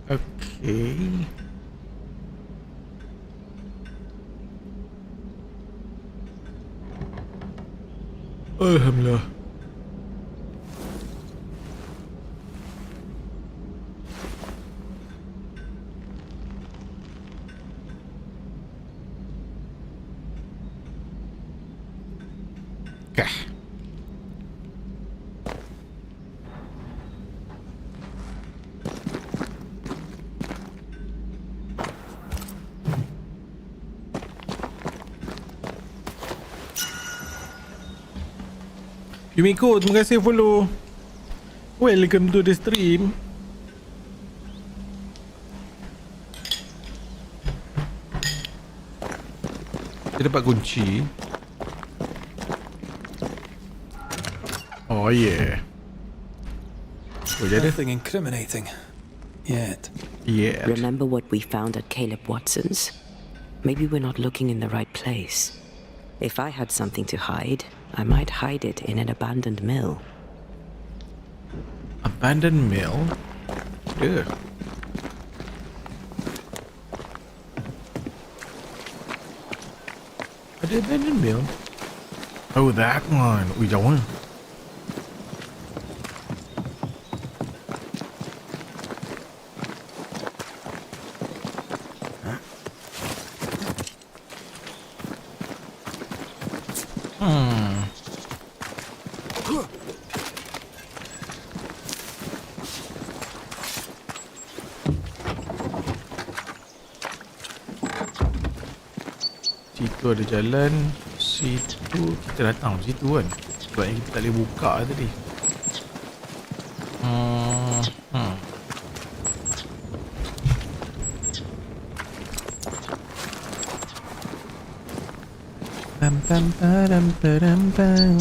Okay. Alhamdulillah. Okay. Yumiko, terima kasih follow. Welcome to the stream. Kita dapat kunci. Oh yeah. Oh, Nothing incriminating. Yet. Yeah. Remember what we found at Caleb Watson's? Maybe we're not looking in the right place. If I had something to hide, I might hide it in an abandoned mill. Abandoned mill? Yeah. Ada abandoned mill? Oh, that one. Ui, jauh lah. Situ ada jalan. Situ kita datang situ kan. Sebabnya kita tak boleh buka tadi. Pam pam padam padam pam.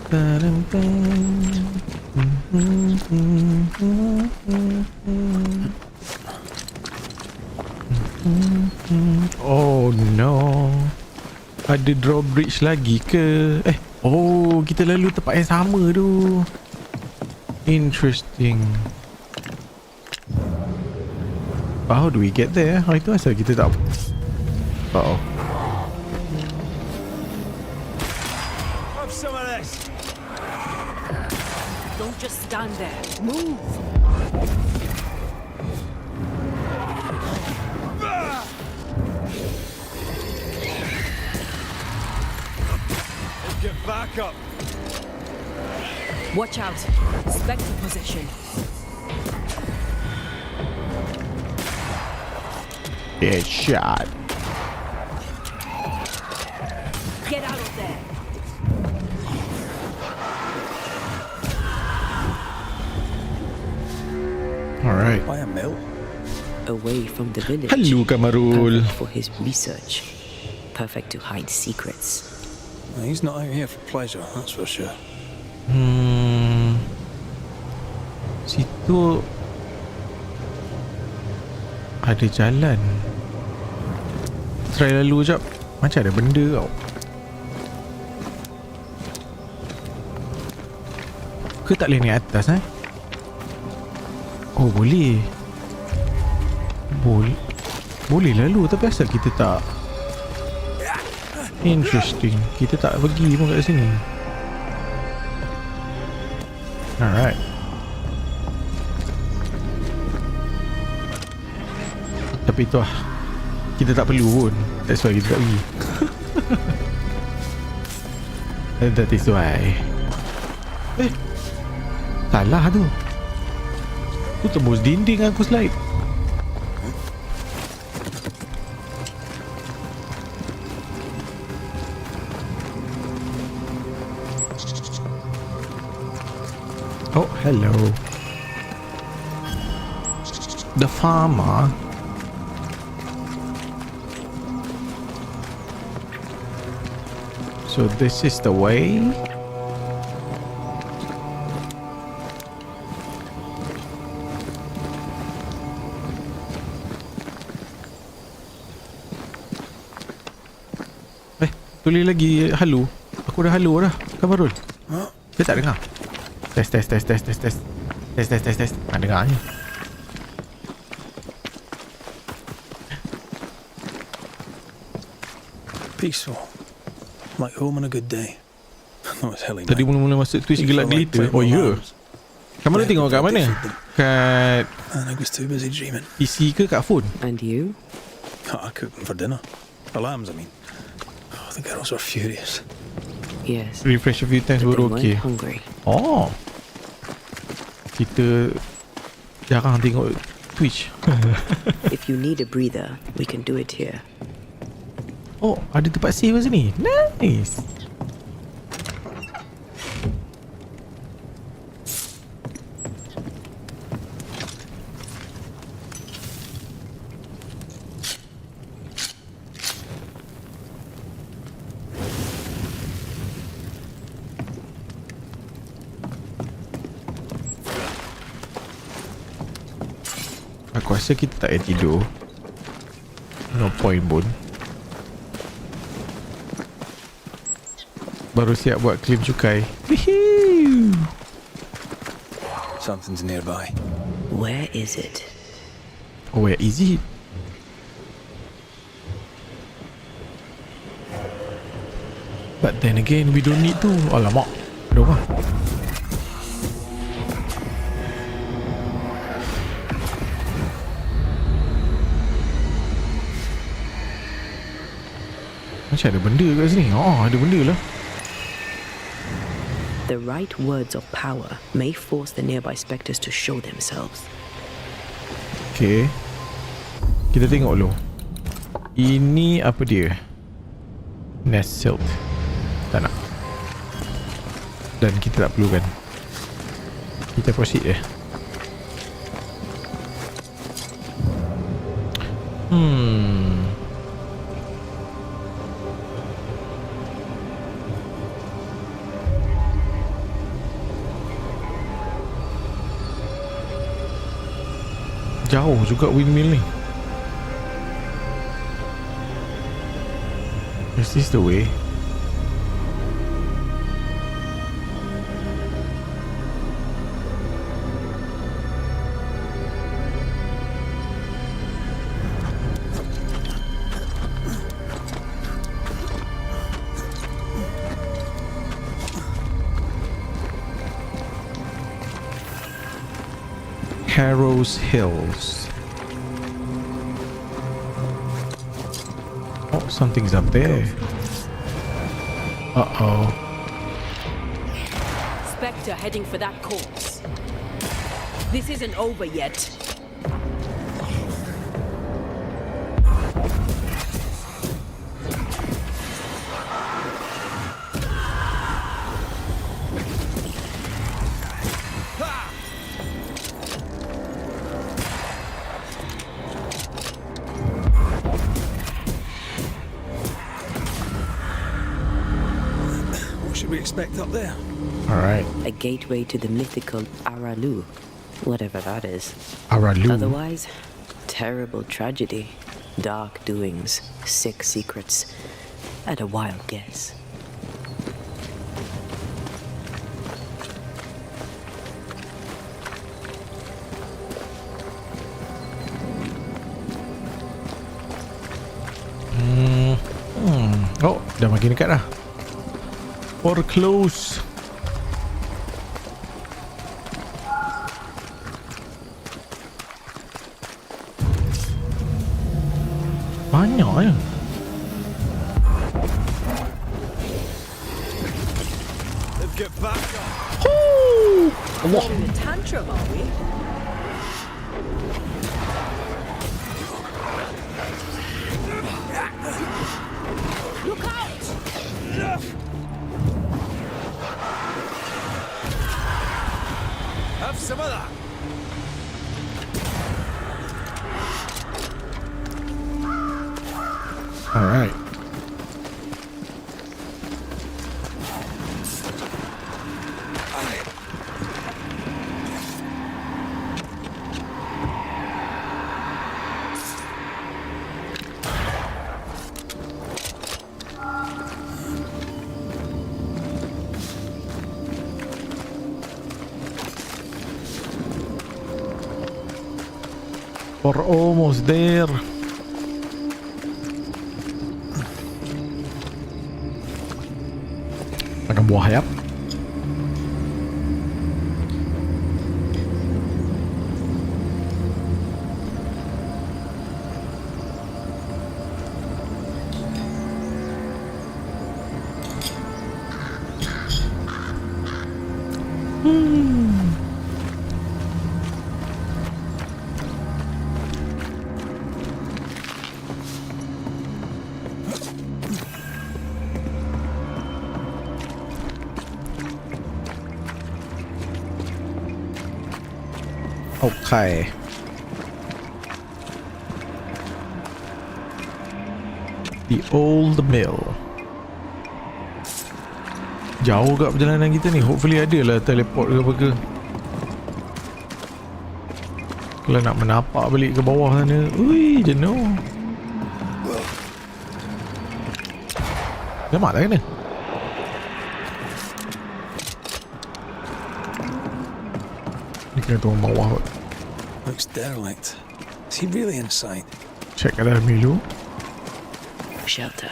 Padam pam. Oh no. Ada drawbridge lagi ke? Oh, kita lalu tempat yang sama tu. Interesting. How do we get there? Itu asal kita tak. Oh. Have some of this. Don't just stand there. Move! Get back up. Watch out. Spectre possession. Headshot. Get out of there. Alright. By a mill. Away from the village. Hello, Kamarul. Perfect for his research. Perfect to hide secrets. He's not out here for pleasure, that's for sure. Situ ada jalan. Try lalu jap. Macam ada benda tau. Ke tak boleh naik atas Oh boleh. Boleh lalu tapi asal kita tak. Interesting. Kita tak pergi pun kat sini. Alright. Tapi tu lah. Kita tak perlu pun. That's why kita tak pergi. And that is why. Salah tu. Tu tembus dinding aku slide. Oh, hello. The farmer. So this is the way. Tulis lagi halu. Aku dah halu dah. Kan Barul? Dia tak dengar. Test. Tak dengar ni. Peaceful. Like home on a good day. No, it's helly Tadi night. mula-mula masuk Twitch gelap gelita. Oh ya. Kamu nak tengok kat mana? Kat And I was too busy dreaming. PC ke kat phone? And you? I cooked them for dinner. The lambs, I mean. Oh, the girls were furious. Yes. Refresh a few times But they baru weren't okay. hungry. Oh. Kita jarang tengok Twitch. If you need a breather, we can do it here. Oh, ada tempat save kat sini. Nice. Aku rasa kita tak payah tidur. No point pun. Baru siap buat claim cukai. Woohoo! Something's nearby. Where is it? Oh, where is it? But then again, we don't need to. Alamak. Ada orang. Macam ada benda kat sini. Oh, ada benda lah. The right words of power may force the nearby specters to show themselves. Okay. Kita tengok dulu. Ini apa dia? Nest Silt. Tak nak. Dan kita tak perlukan. Kita proceed je. Jauh juga windmill ni. Is this the way? Harrow's Hills. Oh, something's up there. Uh-oh. Spectre heading for that corpse. This isn't over yet. What should we expect up there? Alright. A gateway to the mythical Aralu, whatever that is. Aralu. Otherwise, terrible tragedy, dark doings, sick secrets, at a wild guess. Oh, dah makin dekat dah. Or close. Banyak ya. Let's get back up. Throwing a tantrum, are we? Look out! Have some of that. Alright. We're almost there. Makan buah yap. Okay. The old mill. Jauh kat perjalanan kita ni. Hopefully ada lah teleport ke apa ke. Kalau nak menapak balik ke bawah sana. Ui, jenuh. Lemak tak kena. Ni kena turun bawah kot. Looks derelict. Is he really inside? Check kat dalam dulu. Shelter.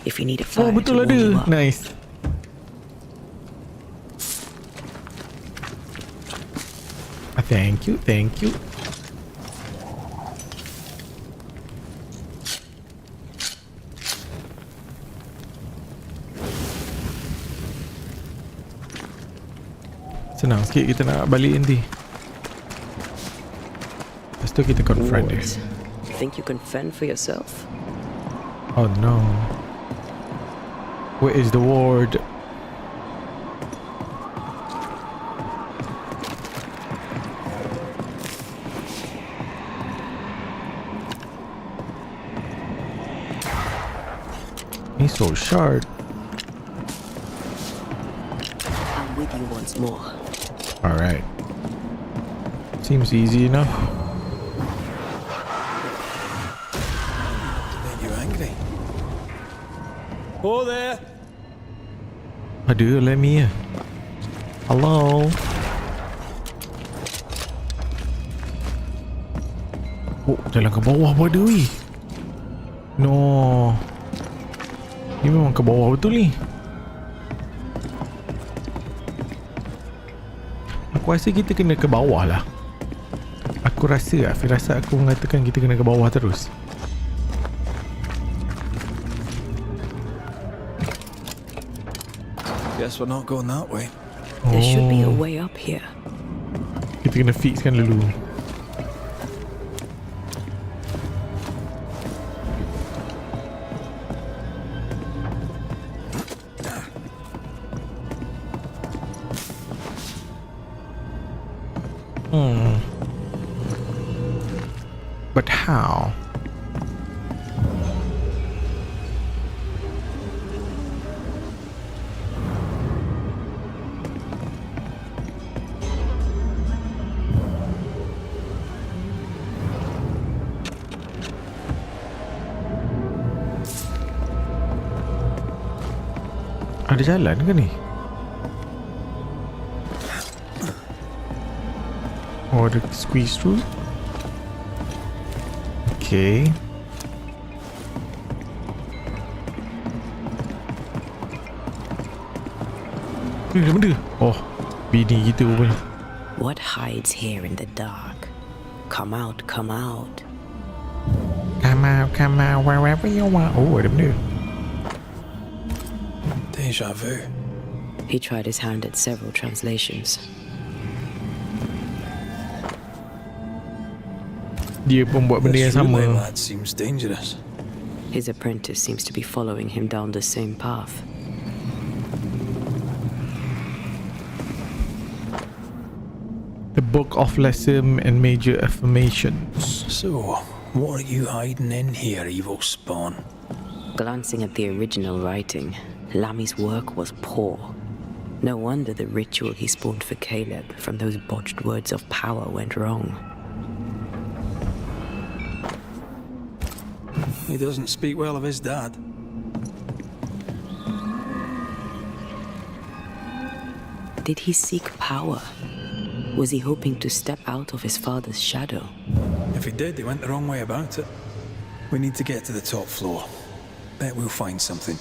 If you need a Oh, fire betul to warm you ada. up. Nice. Thank you, thank you. Senang sikit kita nak balik nanti. Lepas tu kita confront dia. Wards. Think you can fend for yourself? Oh no. Where is the ward? He's so sharp. I'm with you once more. Alright. Seems easy enough. Made you angry. Oh there! Ada, let me. Hello. Oh, jalan ke bawah pun ada weh. No. Ni memang ke bawah betul ni. Aku rasa kita kena ke bawah lah. Aku rasa lah, firasat aku mengatakan kita kena ke bawah terus. Guess we're not going that way. There should be a Oh, way up here. kita kena fixkan dulu. But how? Ada jalan ke ni? Oh, ada squeeze through. Okay. Ni ada benda. Oh, bini kita rupanya. What hides here in the dark? Come out, come out. Come out, wherever you want. Oh, ada benda. Deja vu. He tried his hand at several translations. Dia pun buat benda yang This relay sama. lad seems dangerous. His apprentice seems to be following him down the same path. The Book of Lesson and Major Affirmations. So, what are you hiding in here, evil spawn? Glancing at the original writing, Lami's work was poor. No wonder the ritual he spawned for Caleb from those botched words of power went wrong. He doesn't speak well of his dad. Did he seek power? Was he hoping to step out of his father's shadow? If If he did, he went the wrong way about it. We need to get to the top floor. Bet we'll find something.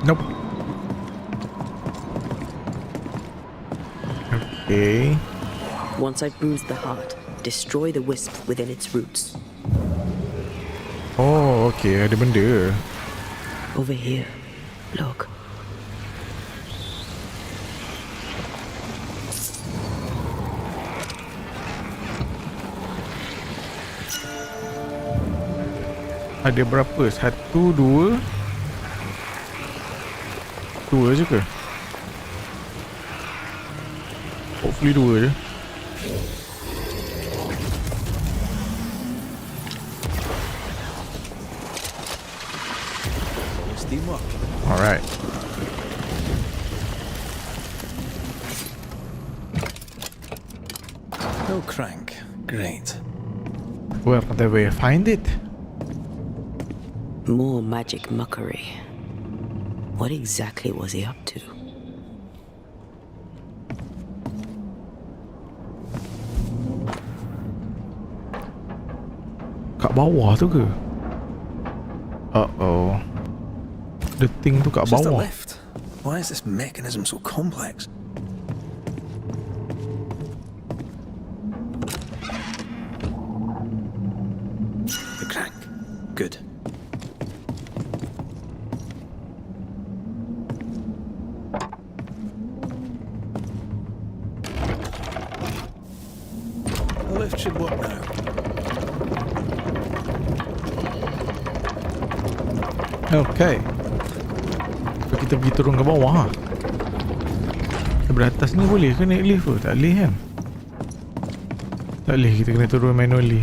Nope. Okay. Once I've bruised the heart, destroy the wisp within its roots. Oh, okay. Ada benda. Over here. Look. Ada berapa? Satu, dua. Dua je ke? Hopefully dua je. Teamwork. Alright. No crank. Great. Where did we find it? More magic muckery. What exactly was he up to? Kat bawah tu ke? Uh-oh. The thing tu kat It's just a bawah. lift. Why is this mechanism so complex? The crank. Good. The lift should work now. Okay. So, kita pergi turun ke bawah ha? Daripada atas ni boleh ke naik lift tu? Tak boleh kan? Tak boleh, kita kena turun manually.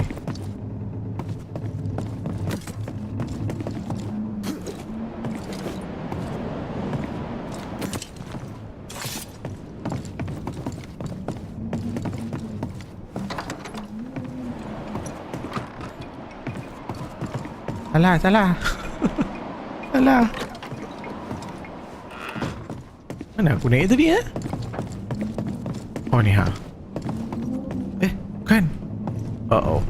Salah, salah. Salah. Mana aku naik tadi Oh ni ha. Kan? Uh-oh.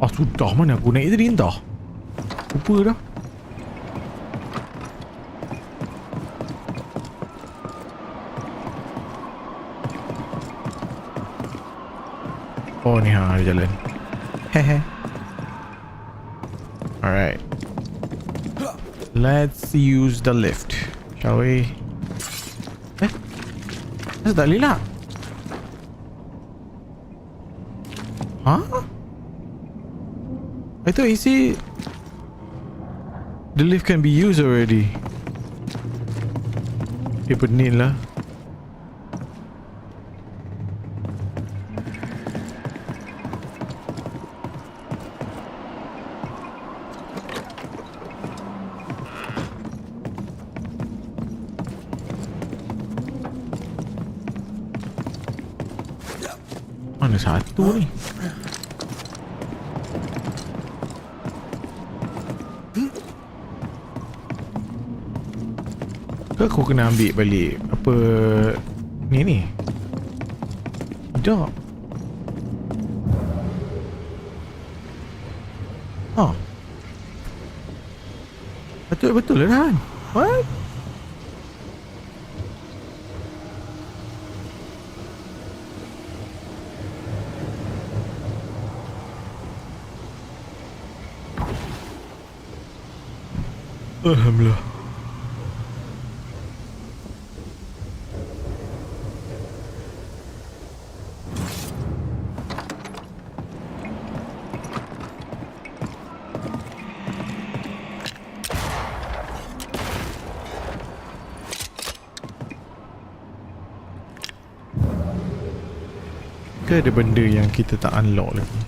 Oh sudah, mana aku naik tadi entah. Lupa dah. Oh ni ha, ada jalan. Hehe. Alright. Let's use the lift. Shall we? Tak boleh lah. Huh? I thought he said the lift can be used already. Dia pening lah. Mana satu ni? Ke aku kena ambil balik apa ni? Tidak. Oh. Betul lah kan? What? Alhamdulillah. Ke ada benda yang kita tak unlock lagi?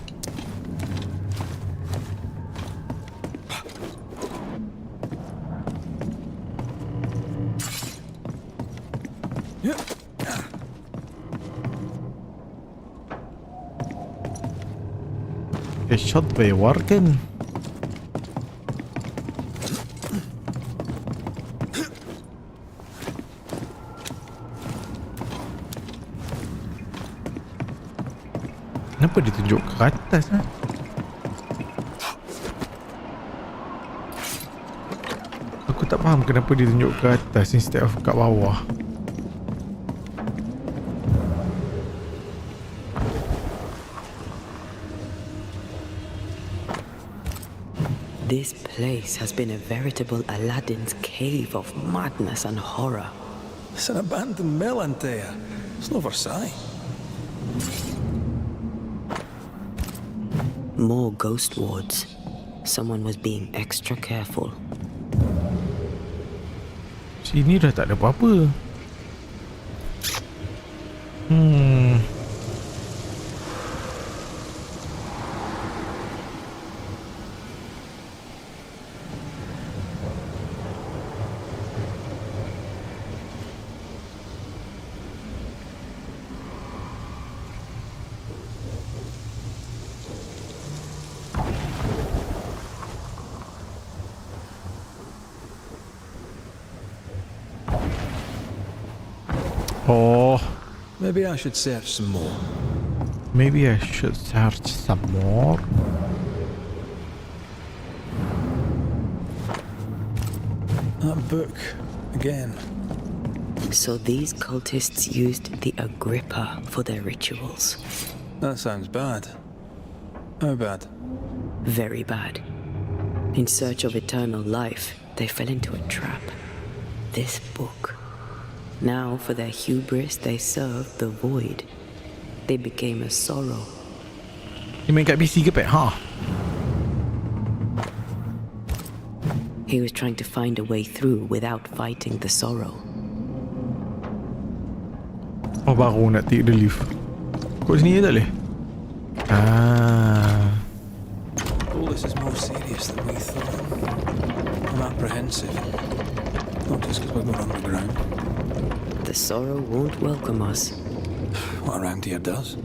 Shot bewar kan. Kenapa dia tunjuk ke atas ha? Aku tak faham kenapa dia tunjuk ke atas instead of kat bawah. This place has been a veritable Aladdin's cave of madness and horror. It's an abandoned mill, Antea. It's no Versailles. More ghost wards. Someone was being extra careful. Sini dah tak ada apa-apa. Oh, Maybe I should search some more. maybe I should search some more. That book again. So these cultists used the Agrippa for their rituals. That sounds bad. How bad? Very bad. In search of eternal life, they fell into a trap. This book. Now, for their hubris, they served the void. They became a sorrow. Dia main kat PC ke pek? Ha? He was trying to find a way through without fighting the sorrow. Oh, baru nak take the lift. Kau sini je tak boleh? Ah. All this is more serious than we thought. I'm apprehensive. Not just because we're going underground. The sorrow won't welcome us. What around here does.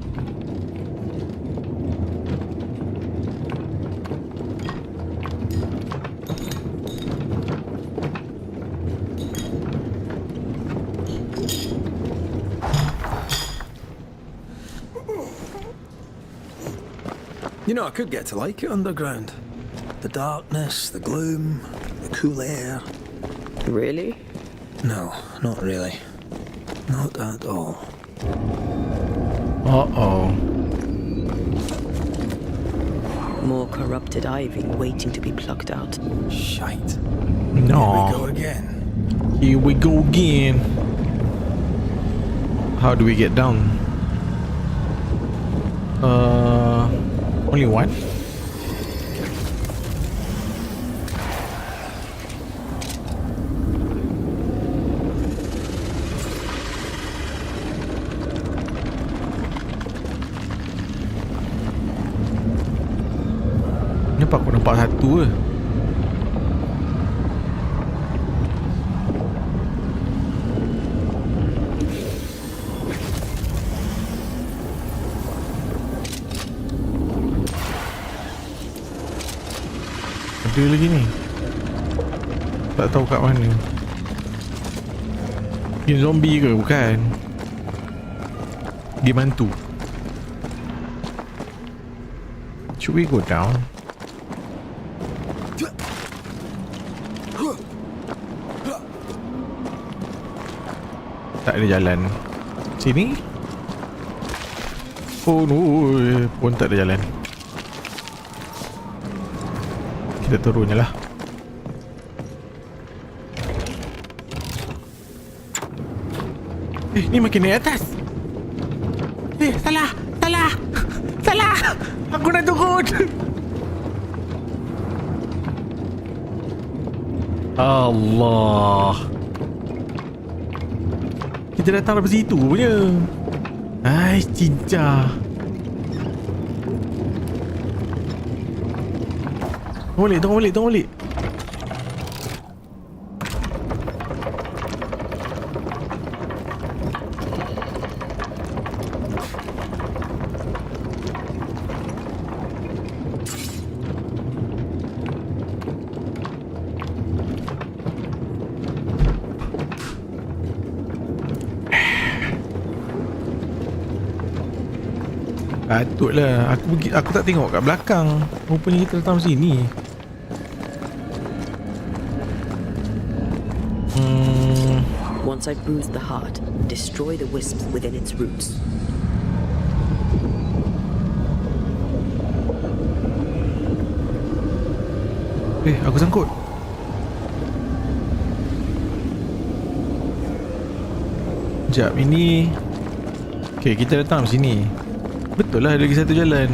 You know, I could get to like it underground. The darkness, the gloom, the cool air. Really? No, not really. Not at all. Uh-oh. More corrupted ivy waiting to be plucked out. Shite. Here we go No. again. Here we go again. How do we get down? Only one? Kenapa aku nampak satu ke? Ada lagi ni. Tak tahu kat mana. Ini zombie ke? Bukan. Dia mantu. Should we go down? Tak ada jalan. Sini? Oh no, pun tak ada jalan. Kita turun je lah. Ni makin naik atas. Salah. Salah. Salah. Aku nak turun. Allah. Kita datang dari situ punya. Ai, cinca. Tunggu balik. Patutlah. Aku tak tengok kat belakang. Rupanya kita datang sini. Once I bruise the heart, destroy the wisps within its roots. Aku sangkut. Sekejap, ini okay, kita datang sini. Betul lah, ada lagi satu jalan.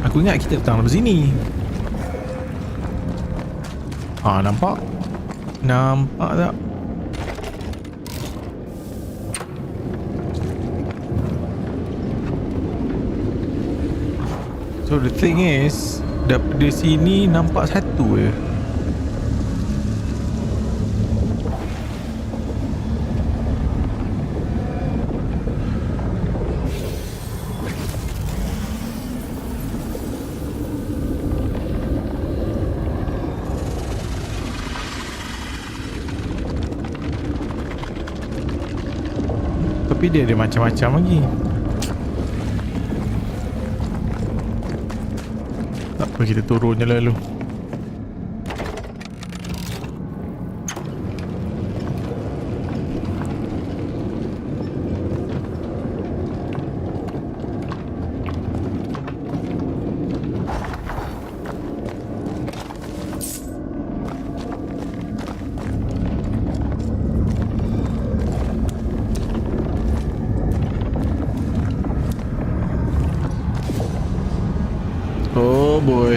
Aku ingat kita datang dari sini. Nampak? Nampak tak? So the thing is, dari sini nampak satu je. Tapi dia ada macam-macam lagi. Tak apa, kita turun je lalu. Oh boy.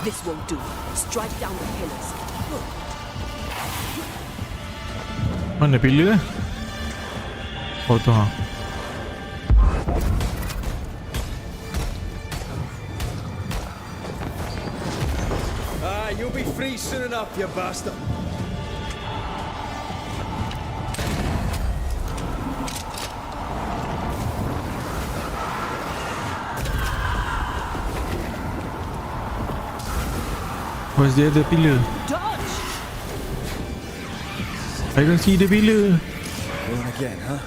This won't do. Strike down the pillars. Mana pillar? Oh tu ha. You'll be free soon enough, you bastard. Where's the other pillar? Dodge! I don't see the pillar. Going again, huh?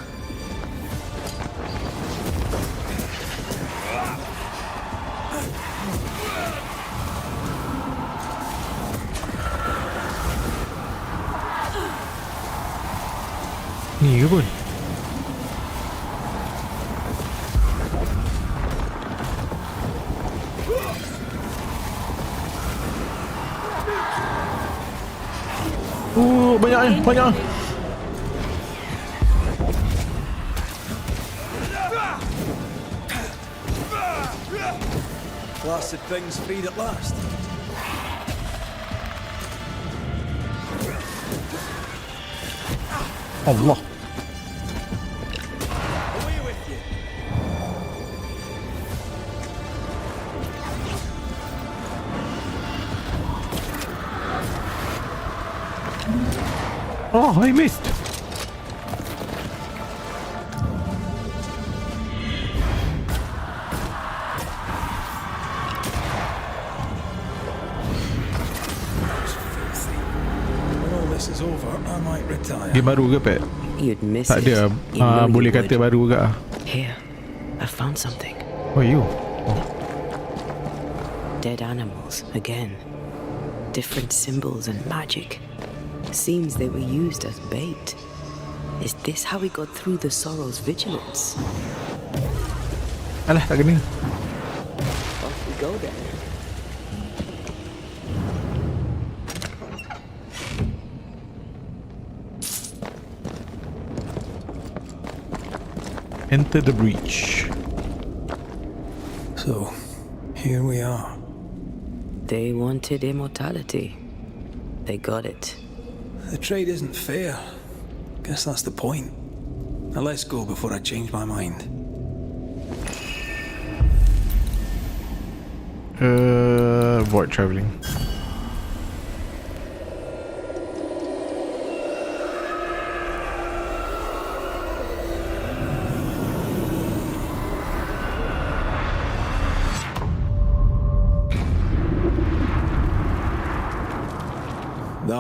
Ni ke pun? Banyak. Blasted thing's freed at last. Allah. Away with you. Oh, I missed. When all this is over, I might retire. Dia baru ke pet? You'd miss Tak it. ada. You know you Boleh kata would. baru ke? Here, I found something. Oh, you. Dead animals, again. Different symbols and magic. Seems they were used as bait. Is this how we got through the Sorrow's vigilance? Alah, tak kena. Off we go then. Enter the breach. So, here we are. They wanted immortality. They got it. The trade isn't fair. Guess that's the point. Now let's go before I change my mind. Avoid travelling.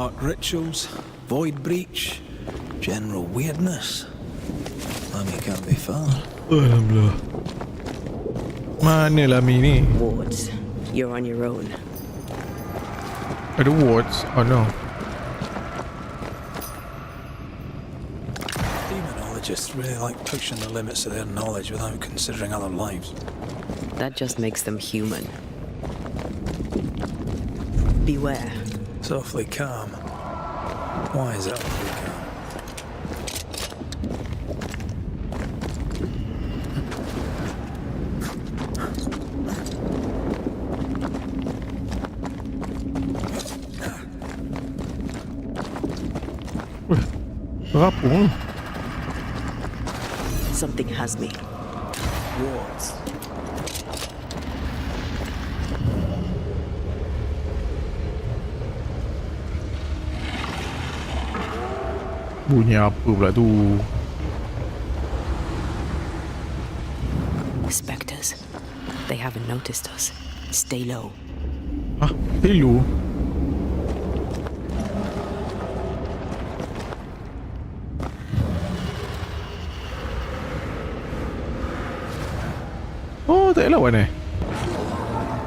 dark rituals, void breach, general weirdness. Lammy can't be far. Alhamdulillah. Mana Lami ni? Wards, you're on your own. Ada wards? Oh no. Demonologists really like pushing the limits of their knowledge without considering other lives. That just makes them human. Beware. It's awfully calm. Why is it awfully calm? Berapa? Something has me. Wards. Bunyi apa pula tu? Spectres. They haven't noticed us. Stay low. Hah? Hello? Oh, tak lawan eh?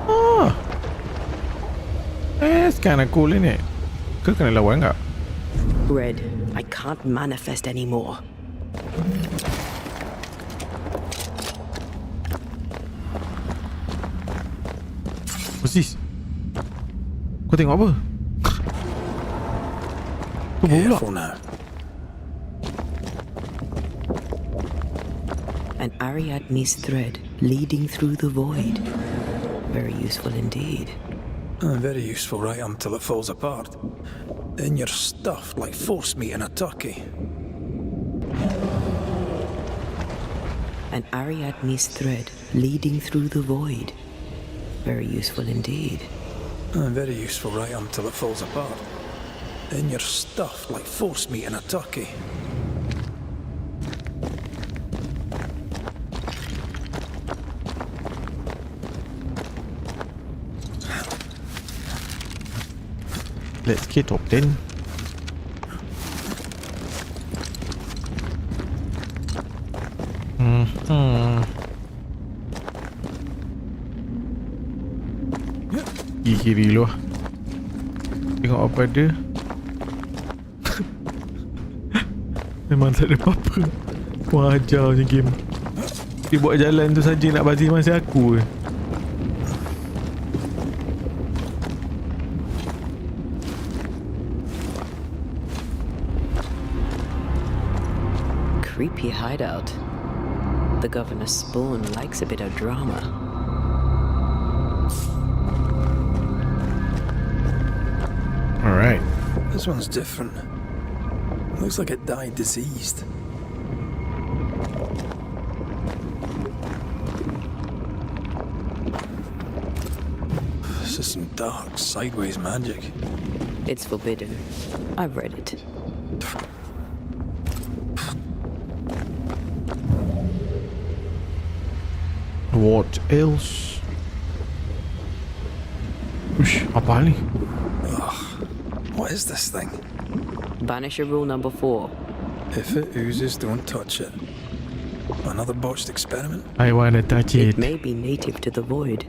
Ah. It's kinda cool ini. Kau kena lawan tak? Red, I can't manifest anymore. What's this? Kau tengok apa? Kau bawa pula? Careful now. An Ariadne's thread leading through the void. Very useful indeed. Very useful right until it falls apart. Then you're stuffed like force meat in a turkey. An Ariadne's thread leading through the void. Very useful indeed. Very useful right until it falls apart. Then you're stuffed like force meat in a turkey. Let's get up then. Pergi kiri dulu lah. Tengok apa ada. Memang tak ada apa-apa. Wah, ajar macam game. Dia buat jalan tu saja nak bazir masa aku je. Creepy hideout. The governor's spawn likes a bit of drama. Alright. This one's different. Looks like it died diseased. This is some dark, sideways magic. It's forbidden. I've read it. What else? Ush, apa ni? What is this thing? Banisher rule number 4. If it oozes, don't touch it. Another botched experiment? I wanna touch It it. may be native to the void.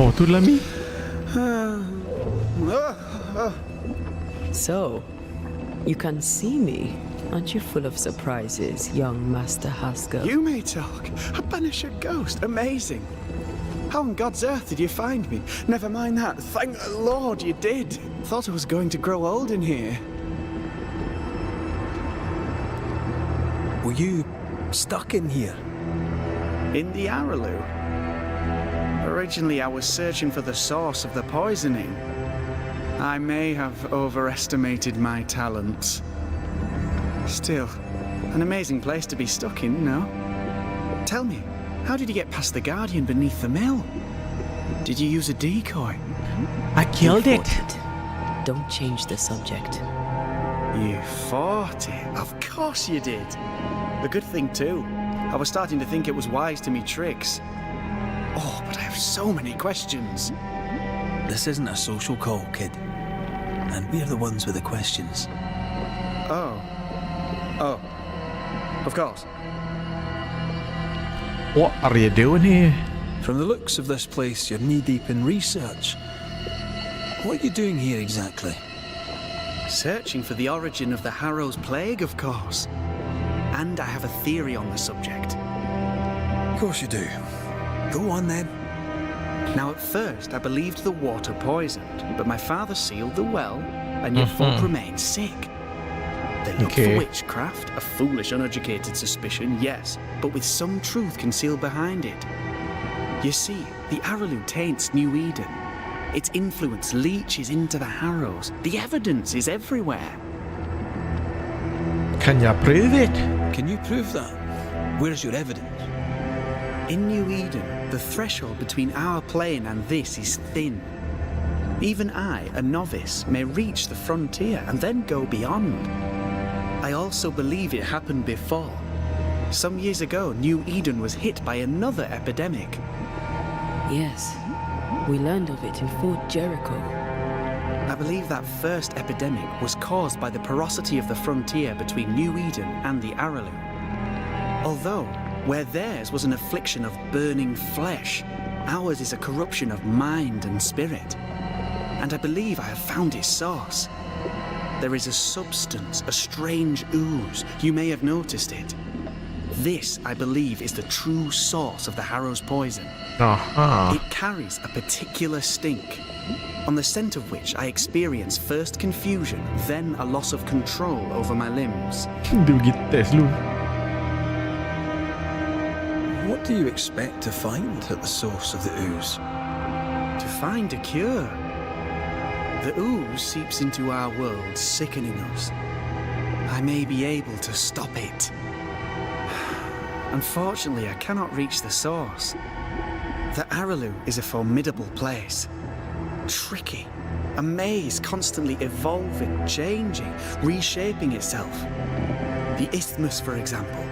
Oh, tu Lami? So, you can see me. Aren't you full of surprises, young Master Haskell? You may talk. A Banisher ghost. Amazing. How on God's earth did you find me? Never mind that. Thank the Lord you did. Thought I was going to grow old in here. Were you stuck in here? In the Araloo. Originally, I was searching for the source of the poisoning. I may have overestimated my talents. Still, an amazing place to be stuck in, no? Tell me, how did you get past the Guardian beneath the mill? Did you use a decoy? I killed it. Don't change the subject. You fought it. Of course you did. The good thing, too, I was starting to think it was wise to me tricks. Oh, but I have so many questions. This isn't a social call, kid. And we're the ones with the questions. Oh. Oh. Of course. What are you doing here? From the looks of this place, you're knee-deep in research. What are you doing here exactly? Searching for the origin of the Harrow's plague, of course. And I have a theory on the subject. Of course you do. Go on then. Now, at first, I believed the water poisoned, but my father sealed the well, and yet folk remained sick. They look for witchcraft, a foolish, uneducated suspicion, yes, but with some truth concealed behind it. You see, the Araloo taints New Eden. Its influence leaches into the Harrows. The evidence is everywhere. Can you prove it? Can you prove that? Where's your evidence? In New Eden, the threshold between our plane and this is thin. Even I, a novice, may reach the frontier and then go beyond. I also believe it happened before. Some years ago, New Eden was hit by another epidemic. Yes, we learned of it in Fort Jericho. I believe that first epidemic was caused by the porosity of the frontier between New Eden and the Araloo. Although, where theirs was an affliction of burning flesh, ours is a corruption of mind and spirit. And I believe I have found its source. There is a substance, a strange ooze. You may have noticed it. This, I believe, is the true source of the Harrow's poison. It carries a particular stink, on the scent of which I experience first confusion, then a loss of control over my limbs. Du pergi tes lu. What do you expect to find at the source of the ooze? To find a cure. The ooze seeps into our world, sickening us. I may be able to stop it. Unfortunately, I cannot reach the source. The Araloo is a formidable place. Tricky. A maze constantly evolving, changing, reshaping itself. The isthmus, for example.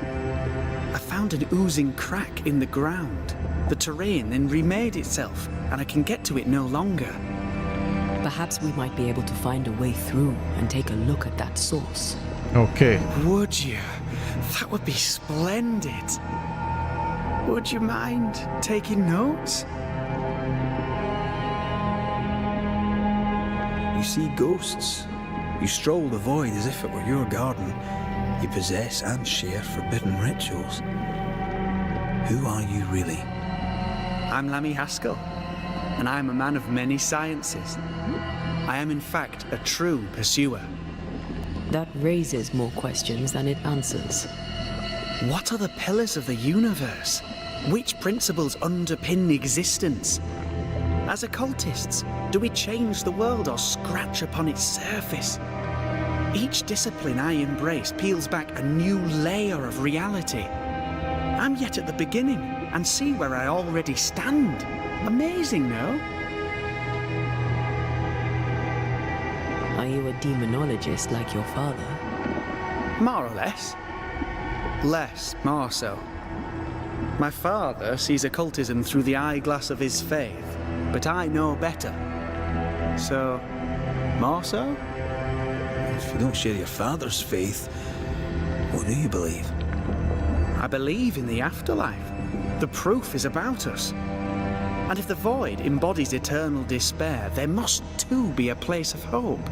I found an oozing crack in the ground. The terrain then remade itself, and I can get to it no longer. Perhaps we might be able to find a way through and take a look at that source. Okay. Would you? That would be splendid. Would you mind taking notes? You see ghosts. You stroll the void as if it were your garden. You possess and share forbidden rituals. Who are you really? I'm Lammy Haskell, and I'm a man of many sciences. I am in fact a true pursuer. That raises more questions than it answers. What are the pillars of the universe? Which principles underpin existence? As occultists, do we change the world or scratch upon its surface? Each discipline I embrace peels back a new layer of reality. I'm yet at the beginning and see where I already stand. Amazing, no? Are you a demonologist like your father? More or less. Less, more so. My father sees occultism through the eyeglass of his faith, but I know better. So, more so? If you don't share your father's faith, what do you believe? I believe in the afterlife. The proof is about us. And if the void embodies eternal despair, there must too be a place of hope.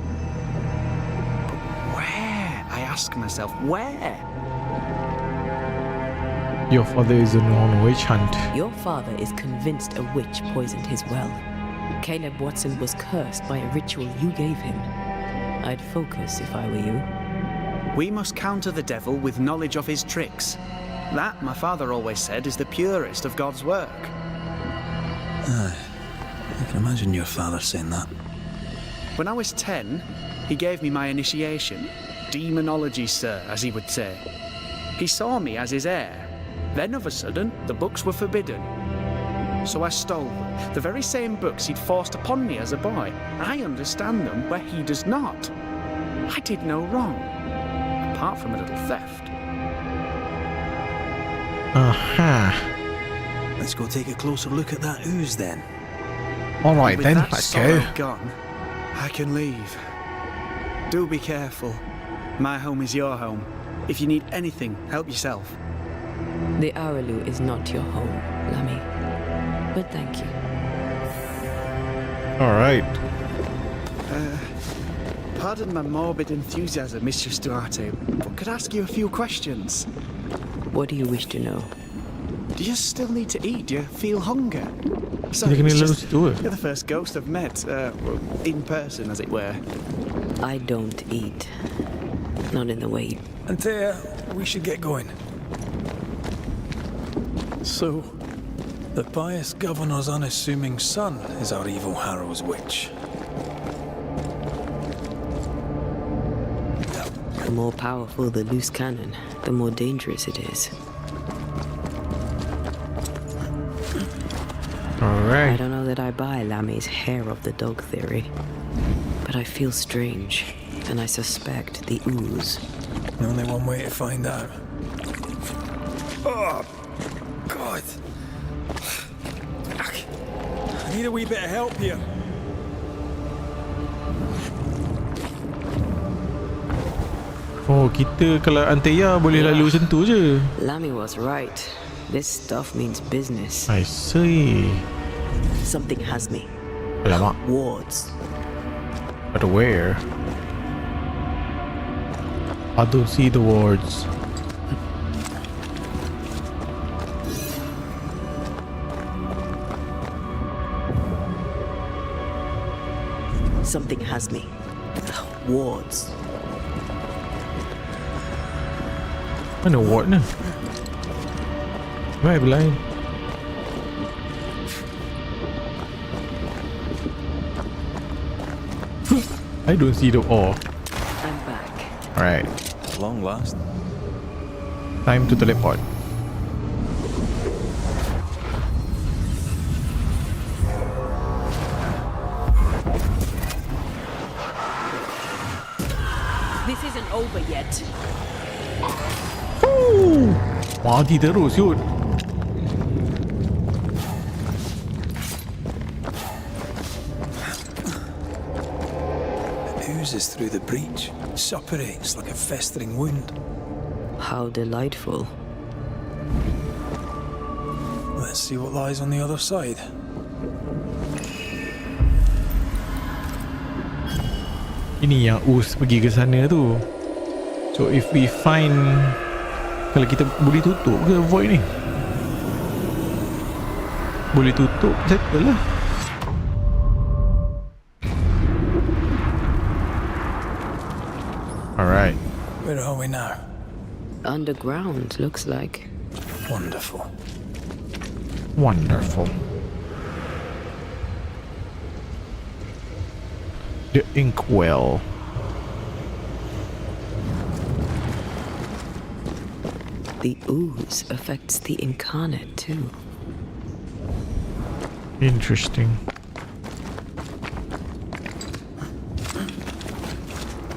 But where? I ask myself, where? Your father is a known witch hunt. Your father is convinced a witch poisoned his well. Caleb Watson was cursed by a ritual you gave him. I'd focus if I were you. We must counter the devil with knowledge of his tricks. That, my father always said, is the purest of God's work. I can imagine your father saying that. When I was 10, he gave me my initiation. Demonology, sir, as he would say. He saw me as his heir. Then, of a sudden, the books were forbidden. So I stole them, the very same books he'd forced upon me as a boy. I understand them where he does not. I did no wrong, apart from a little theft. Aha. Let's go take a closer look at that ooze then. Alright With then, that let's sorrow go. gone, I can leave. Do be careful. My home is your home. If you need anything, help yourself. The Araloo is not your home, Lammy. But thank you. Alright. Pardon my morbid enthusiasm, Mistress Duarte, but could I ask you a few questions? What do you wish to know? Do you still need to eat? Do you feel hunger? Kita kena it's lalu just- situ ke? You're the first ghost I've met, in person, as it were. I don't eat. Not in the way. Antea, we should get going. So, the pious governor's unassuming son is our evil Harrow's witch. The more powerful the loose cannon, the more dangerous it is. I Alright. don't know that I buy Lammy's hair of the dog theory, but I feel strange, and I suspect the ooze. Only one way to find out. Oh, God. I need a wee bit of help here. Oh, kita kalau Antea boleh lalu macam tu je. Lammy was right. This stuff means business. I see. Something has me. Alamak. Wards. But where? I don't see the wards. Something has me. Wards. Mana ward ni? Where lain? I don't see the ore. I'm back. Alright, At long last. time to teleport. This isn't over yet. Mati terus yut. It oozes through the breach, suppurates like a festering wound. How delightful. Let's see what lies on the other side. Ini yang Us pergi ke sana tu. So if we find, kalau kita boleh tutup ke void ni? Boleh tutup, settle lah. Alright. Where are we now? Underground, looks like. Wonderful. Wonderful. The inkwell. The ooze affects the incarnate too. Interesting.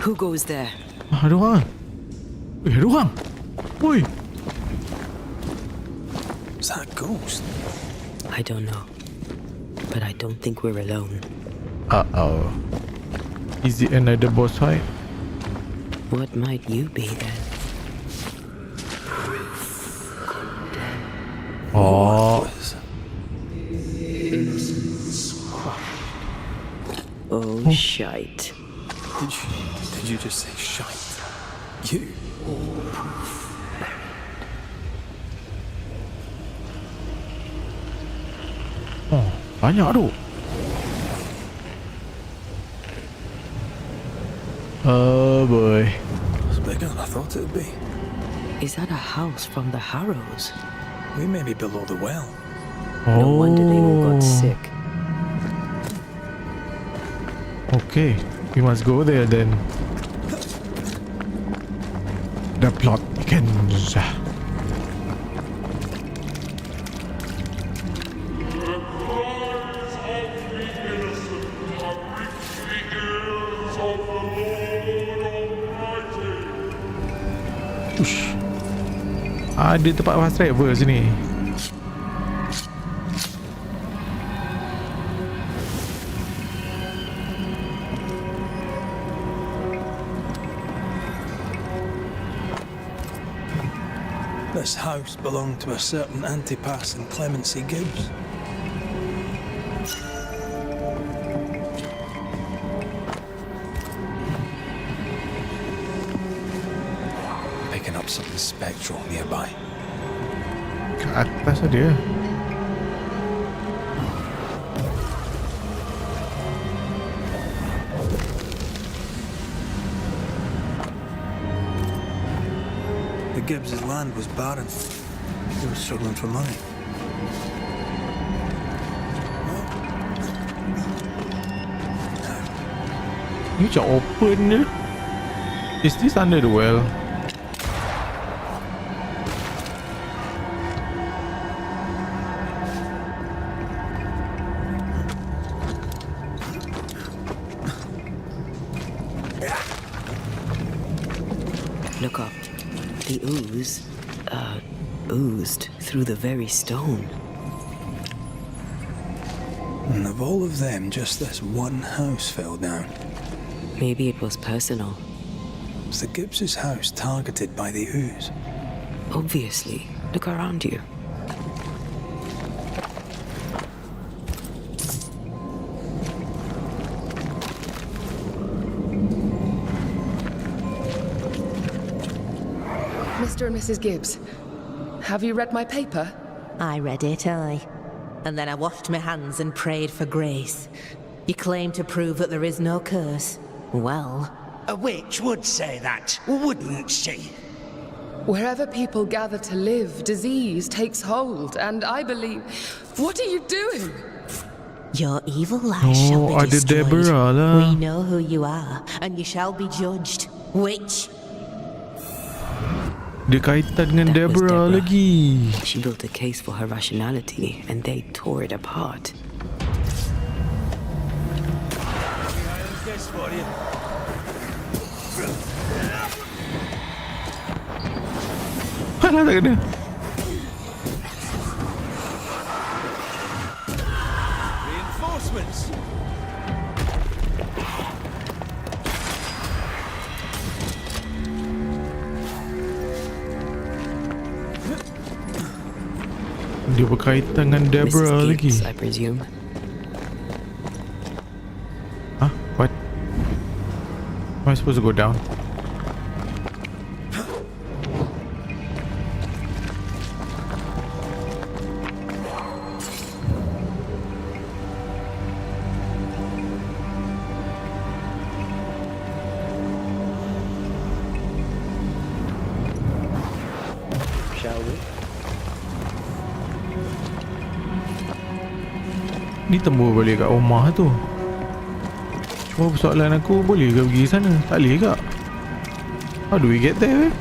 Who goes there? Ada orang. Ada orang. Oi. Is that a ghost? I don't know. But I don't think we're alone. Uh-oh. Is it another boss fight? What might you be then? Oh. Was- Oh, shite. Did you just say shite? You? Oh, banyak tu. Oh boy. It's bigger than I thought it would be. Is that a house from the Harrows? We may be below the well. No wonder they all got sick. Okay, we must go there then. The plot begins. Ush. Ada tempat fast travel sini. This house belonged to a certain Antipas and Clemency Gibbs. Picking up something spectral nearby. Ke atas dia. The Gibbs' land was barren. They were struggling for money. Ni macam open je. Is this under the well? Look up. The ooze, oozed through the very stone. And of all of them, just this one house fell down. Maybe it was personal. Was the Gibbs' house targeted by the ooze? Obviously. Look around you. Mr. and Mrs. Gibbs, have you read my paper? I read it, aye. And then I washed my hands and prayed for grace. You claim to prove that there is no curse. Well, A witch would say that, wouldn't she? Wherever people gather to live, disease takes hold, and I believe... What are you doing? your evil lies shall be ada destroyed. Deborah lah. We know who you are, and you shall be judged. Witch. Dia kaitan dengan That was Deborah Deborah. lagi. She built a case for her rationality, and they tore it apart. Mana tak kena? Reinforcements! Dia berkaitan dengan Deborah Mrs. lagi. Gibbs, I presume. Huh? What? Am I supposed to go down? Shall we? Ni tembus balik kat rumah tu. Cuma persoalan aku, boleh ke pergi sana? Tak boleh ke? How do we get there?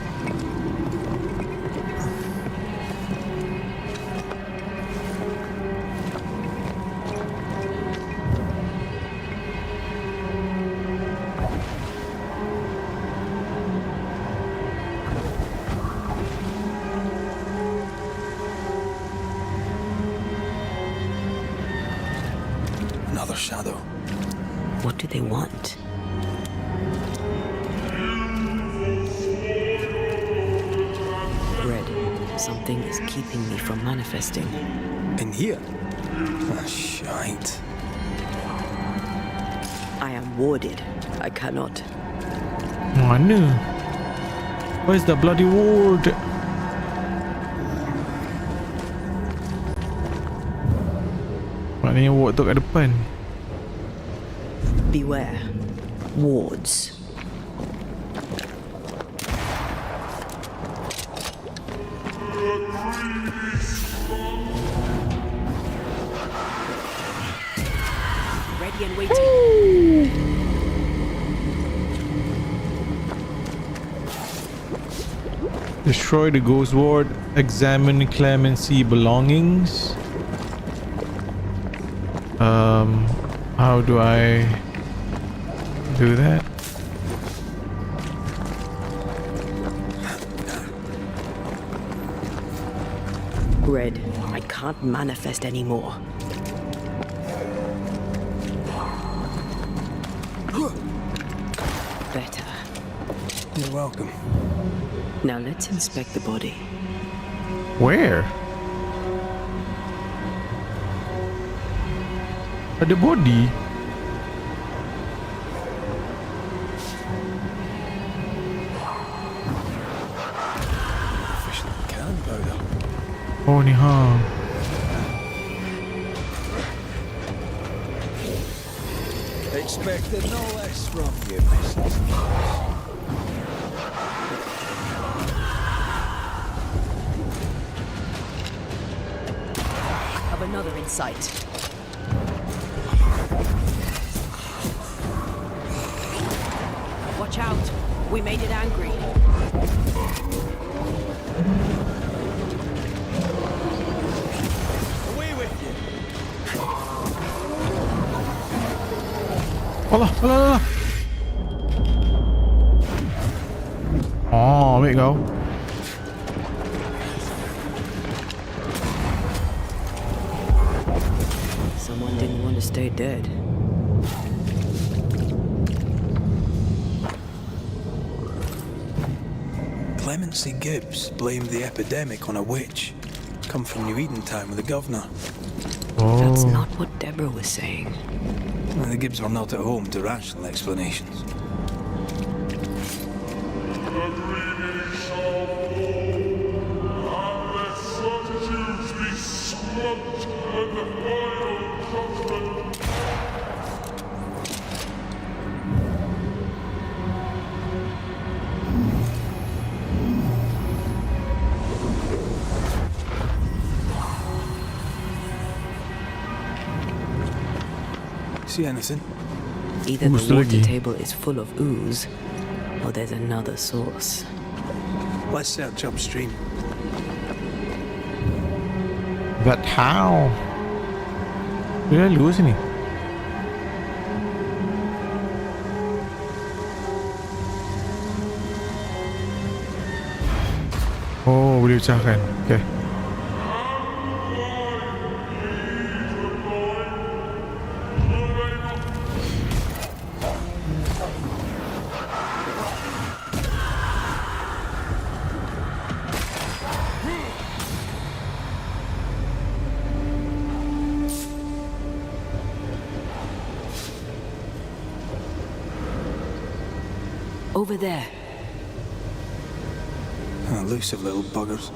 Another shadow. What do they want? Red, something is keeping me from manifesting. In here? Ah, shite. I am warded. I cannot. Mana? Where's the bloody ward? Maknanya ward tu kat depan. Beware. Wards. Ready and waiting. Destroy the ghost ward. Examine Clemency belongings. How do I do that? Red, I can't manifest anymore. Better. You're welcome. Now let's inspect the body. Where? Ada body. Official can powder. Oh ni ha. Expected no less from you, Mrs. Have another in sight. Watch out. We made it angry. Away with you. Allah, Allah, Allah. Oh, there you go. Someone didn't want to stay dead. Clemency Gibbs blamed the epidemic on a witch. Come from New Eden Town with the governor. That's Oh. not what Deborah was saying. Well, the Gibbs were not at home to rational explanations. See anything? Either Ooze the water lagi. table is full of ooze, or there's another source. Let's search upstream. But how? Dia lalu sini. Oh, boleh pecahkan. Okay. Over there. Elusive little buggers.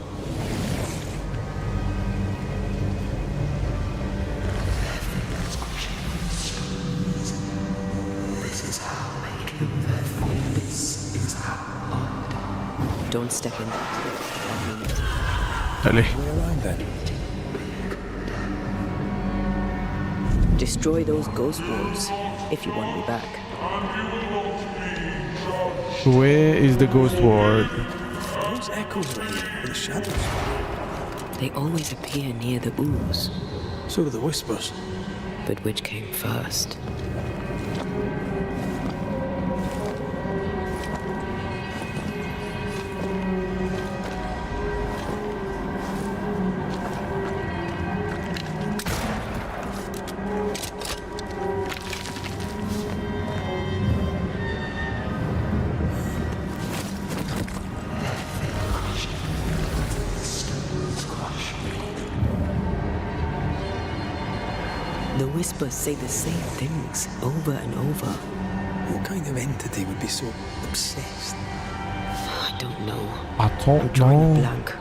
Don't step in that. I mean it. Tak boleh. Way around then. Destroy those ghost wolves if you want me back. Where is the ghost ward? Those echoes are here, or the shadows. They always appear near the ooze. So do the whispers. But which came first? The whispers say the same things over and over. What kind of entity would be so obsessed? I don't know. I I'm don't drawing a know. blank.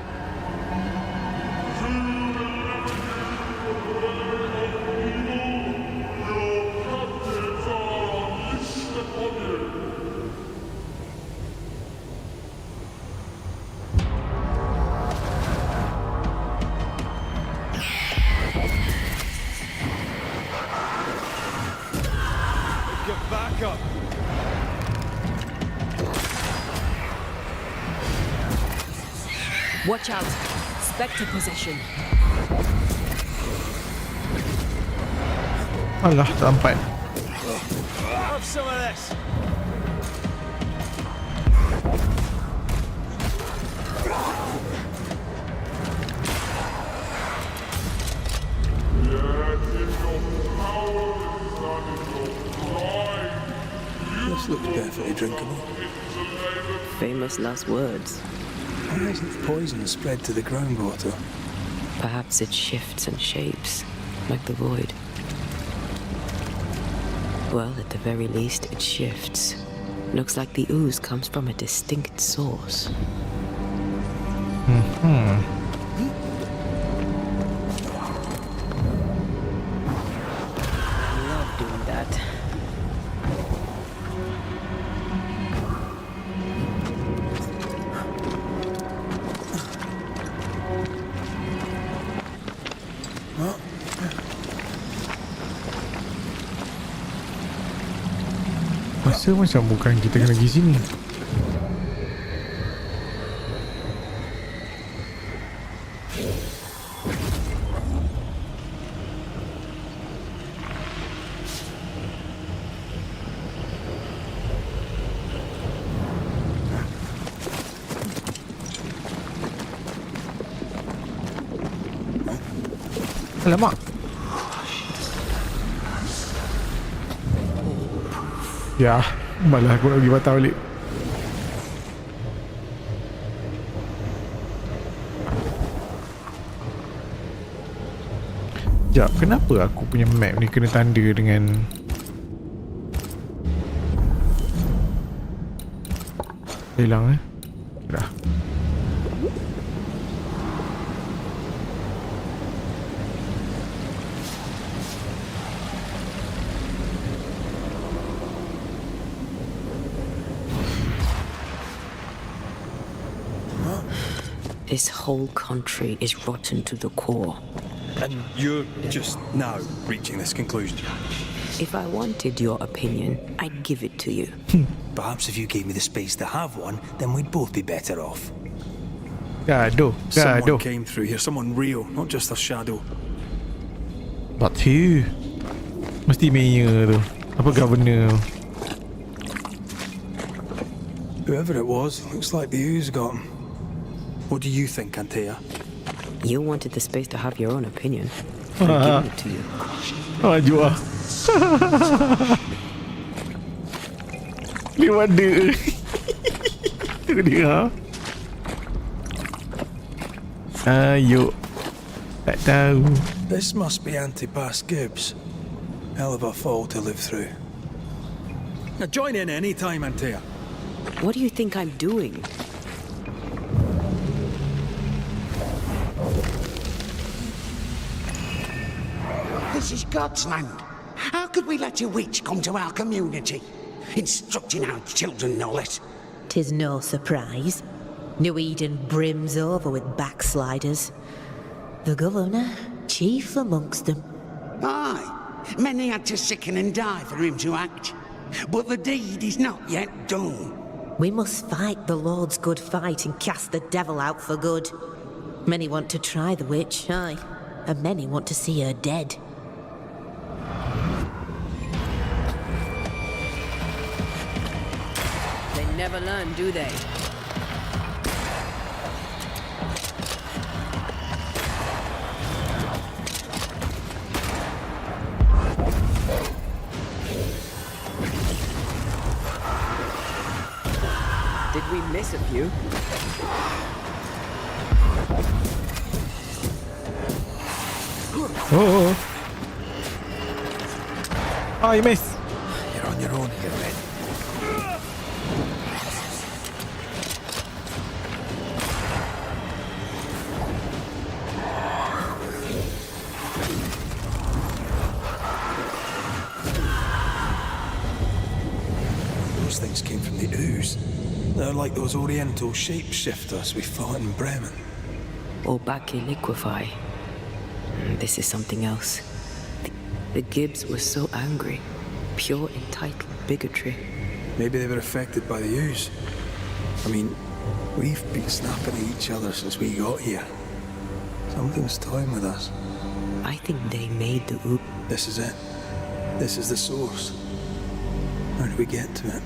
Get back up! Watch out. Spectre possession. Alah, tak sampai. Have some of this! This looks perfectly drinkable. Famous last words. Why isn't the poison spread to the groundwater? Perhaps it shifts and shapes, like the void. Well, at the very least, it shifts. Looks like the ooze comes from a distinct source. Love doing that. Masa macam bukan kita kena pergi sini. Alamak. Ya, malah aku nak pergi patah balik. Sekejap, kenapa aku punya map ni kena tanda dengan hilang dah. This whole country is rotten to the core. And you're just now reaching this conclusion? If I wanted your opinion, I'd give it to you. Perhaps if you gave me the space to have one, then we'd both be better off. Gaduh, Someone gaduh. came through here, someone real, not just a shadow. But who? Mesti mayor tu. Apa governor tu? Whoever it was, looks like the ooze got him. What do you think, Antea? You wanted the space to have your own opinion. I'd give it to you. Maju lah. Dia ada. Tu dia. Ayo. Tak tahu. This must be Antipas Gibbs. Hell of a fall to live through. Now join in any time, Antea. What do you think I'm doing? This is God's land. How could we let a witch come to our community? Instructing our children, no less. 'Tis no surprise. New Eden brims over with backsliders. The governor, chief amongst them. Aye, many had to sicken and die for him to act. But the deed is not yet done. We must fight the Lord's good fight and cast the devil out for good. Many want to try the witch, aye, and many want to see her dead. They never learn, do they? Did we miss a few? Oh. Oh, you missed. You're on your own here, Red. Those things came from the ooze. They're like those oriental shapeshifters we fought in Bremen. Or Baki liquefy. This is something else. The Gibbs were so angry. Pure entitled bigotry. Maybe they were affected by the ooze. I mean, we've been snapping at each other since we got here. Something's toying with us. I think they made the ooze. This is it. This is the source. How do we get to it?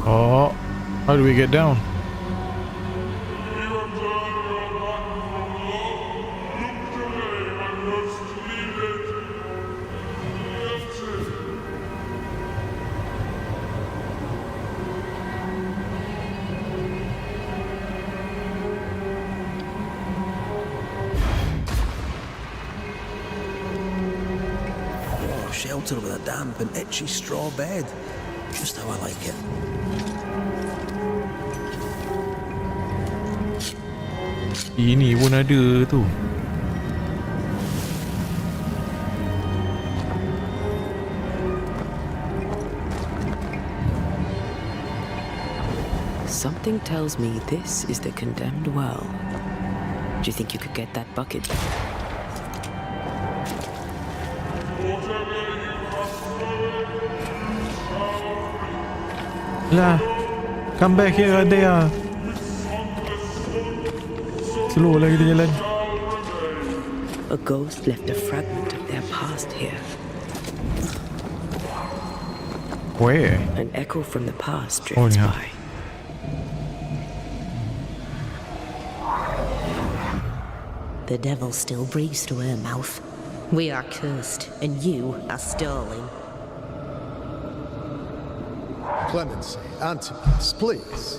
Oh. How do we get down? shelter with a damp and itchy straw bed. Just how I like it. Ini pun ada tu. Something tells me this is the condemned well. Do you think you could get that bucket? Lah, come back here, there. Slow lah kita jalan. A ghost left a fragment of their past here. Where? An echo from the past drifts yeah. by. The devil still breathes through her mouth. We are cursed, and you are stolen. Clemency, Antipas, please.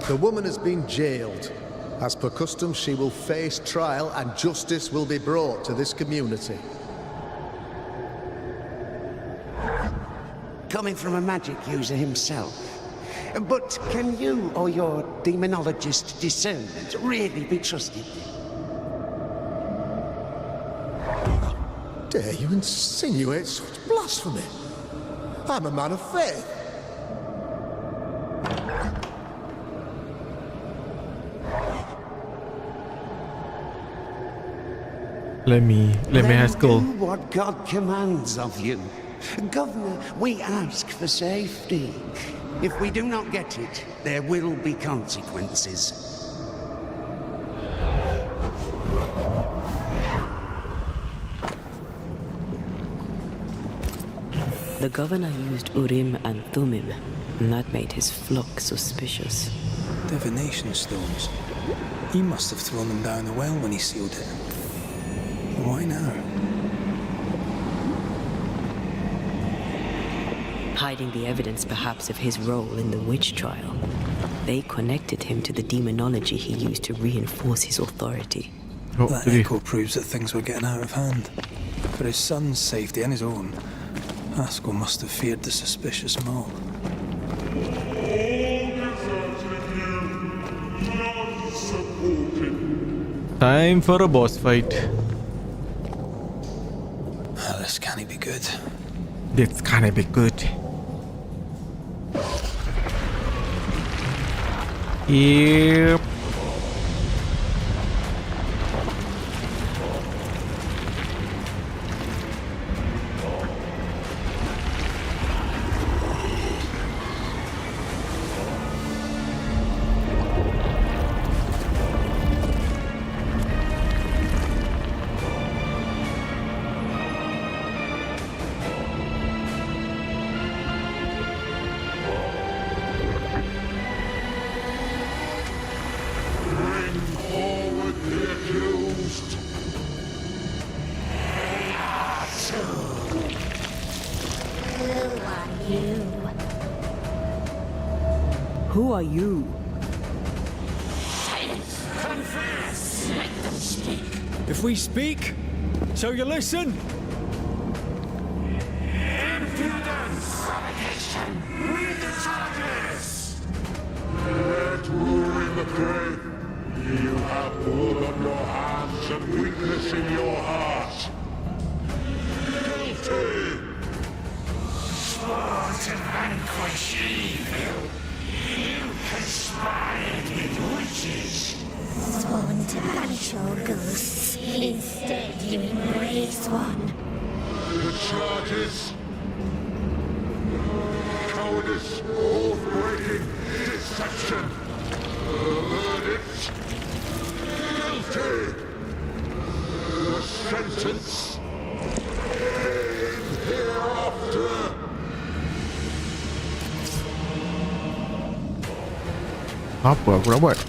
The woman has been jailed. As per custom, she will face trial and justice will be brought to this community. Coming from a magic user himself. But can you or your demonologist discernment really be trusted? Dare you insinuate such blasphemy? I'm a man of faith. Let me ask Do go. what God commands of you. Governor, we ask for safety. If we do not get it, there will be consequences. The governor used Urim and Thummim, and that made his flock suspicious. Divination stones. He must have thrown them down the well when he sealed it. Why now? Hiding the evidence perhaps of his role in the witch trial. They connected him to the demonology he used to reinforce his authority. Oh, That echo proves that things were getting out of hand. For his son's safety and his own, Haskell must have feared the suspicious mob. Time for a boss fight. This can't be good. This can't be good. Yep. Who are you? If we speak, so you listen? Impudence! Provocation! Read the charges! Let Urim the Great. You have blood on your hands and weakness in your heart. Guilty! Swore to vanquish evil. You conspired with witches. Sworn to banish all ghosts. Instead, you embrace one. The charges. Cowardice, oath-breaking, deception. The verdict. Guilty. The sentence. Pain hereafter. Apa aku nak buat?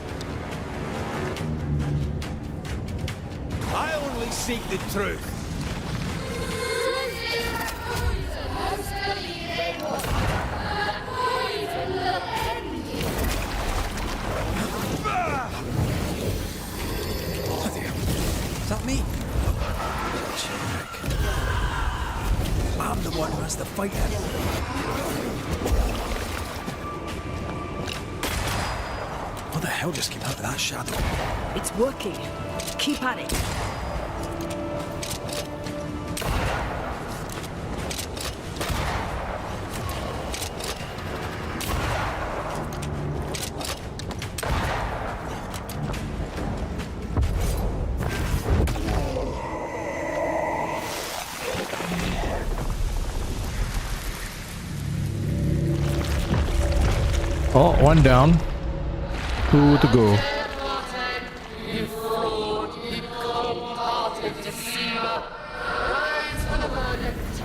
I only seek the truth. Is that me? Check. I'm the one fight him. What the hell just came out of that shadow? It's working. Keep at it. Oh, one down. 2 to go. You fraud, you cold-hearted deceiver! Rise for the verdict!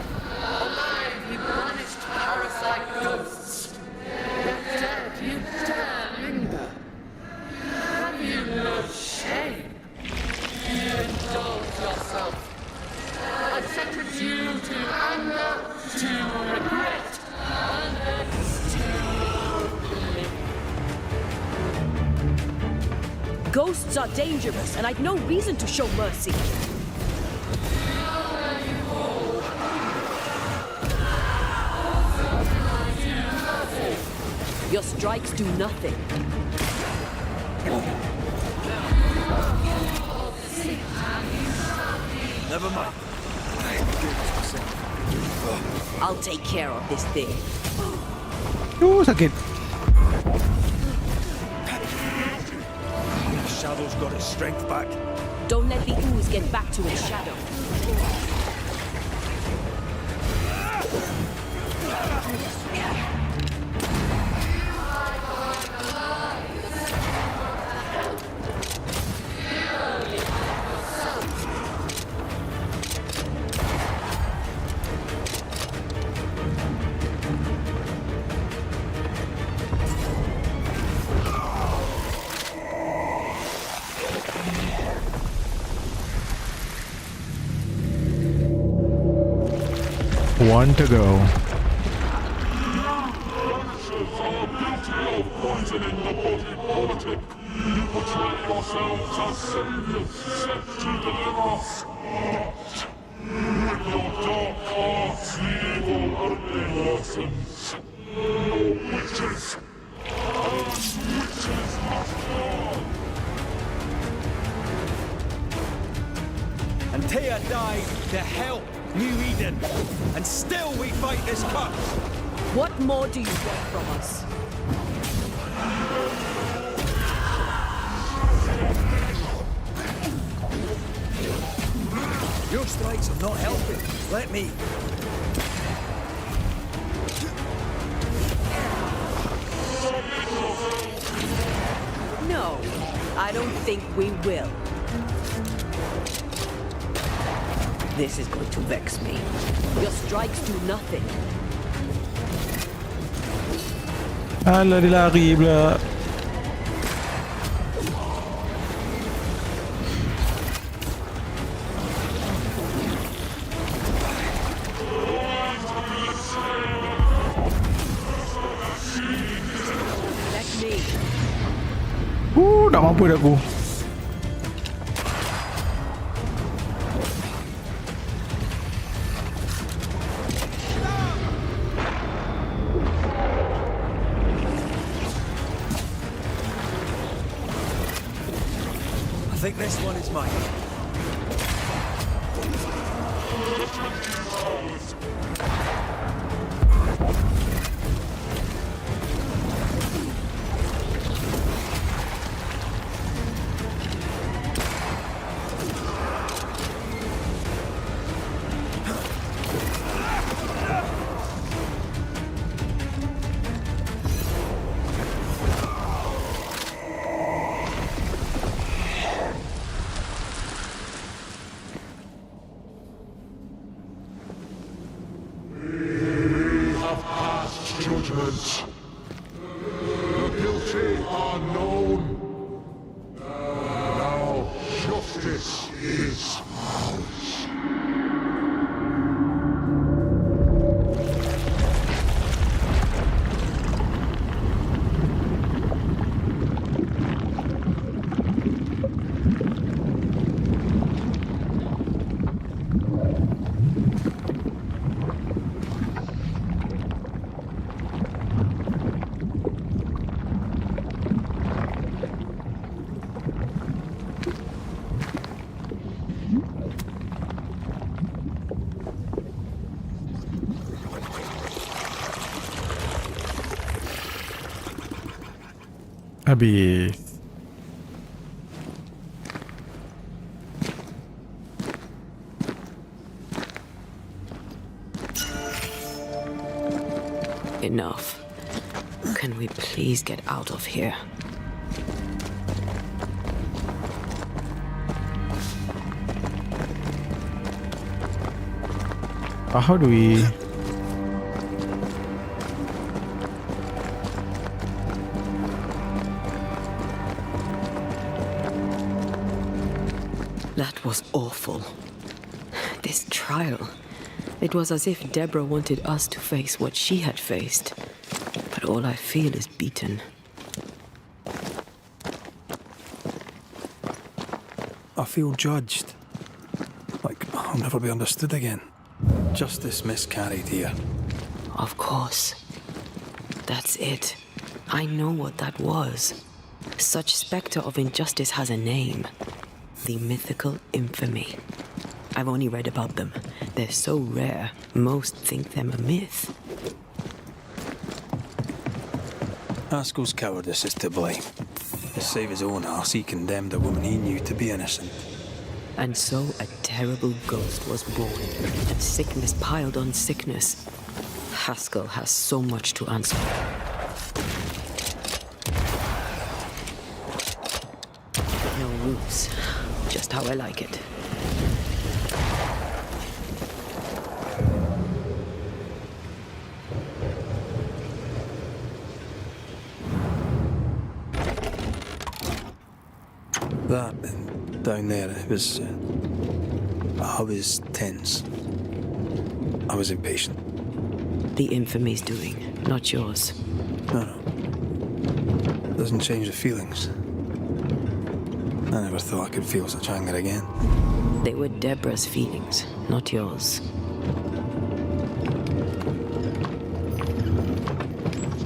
Alive, you banished parasite ghosts! Yet dead, you dare linger! Have you no shame? You indulge yourself! I sentence you to anger, to regret, and then Ghosts are dangerous, and I'd no reason to show mercy. Your strikes do nothing. Never mind. I'll take care of this thing. Sakit. The shadow's got its strength back. Don't let the ooze get back to its shadow. One to go. Banishers are guilty of poisoning the body politic. You portray yourselves as saviors sent to deliver us. But with your dark hearts, the evil only worsens. Your witches! Those witches must fall! And Taya died to help New Eden. And still we fight this curse. What more do you want from us? Your strikes are not helping. Let me. No, I don't think we will. This is going to vex me. Your strikes do nothing. Ala, dilaki pula. Let me. Tak mampu dah aku. I think this one is mine. Judgment. The guilty are known. Now justice is ours. Habis. Enough. Can we please get out of here? How do we... That was awful. This trial. It was as if Deborah wanted us to face what she had faced. But all I feel is beaten. I feel judged. Like I'll never be understood again. Justice miscarried here. Of course. That's it. I know what that was. Such spectre of injustice has a name. The mythical infamy. I've only read about them. They're so rare, most think them a myth. Haskell's cowardice is to blame. To save his own arse, he condemned a woman he knew to be innocent. And so a terrible ghost was born, and sickness piled on sickness. Haskell has so much to answer. No ruse, just how I like it. That and down there, it was... I was tense. I was impatient. The infamy's doing, not yours. No. Doesn't change the feelings. I never thought I could feel such anger again. They were Deborah's feelings, not yours.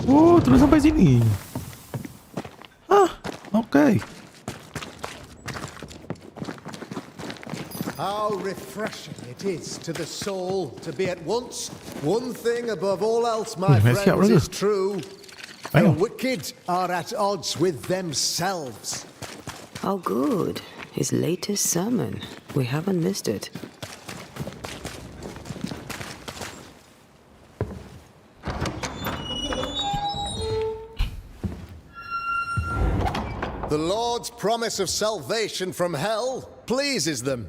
Oh, terus sampai sini. Okay. How refreshing it is to the soul to be at once one thing above all else, my friends, is true. The wicked are at odds with themselves. Oh, good. His latest sermon. We haven't missed it. The Lord's promise of salvation from hell pleases them.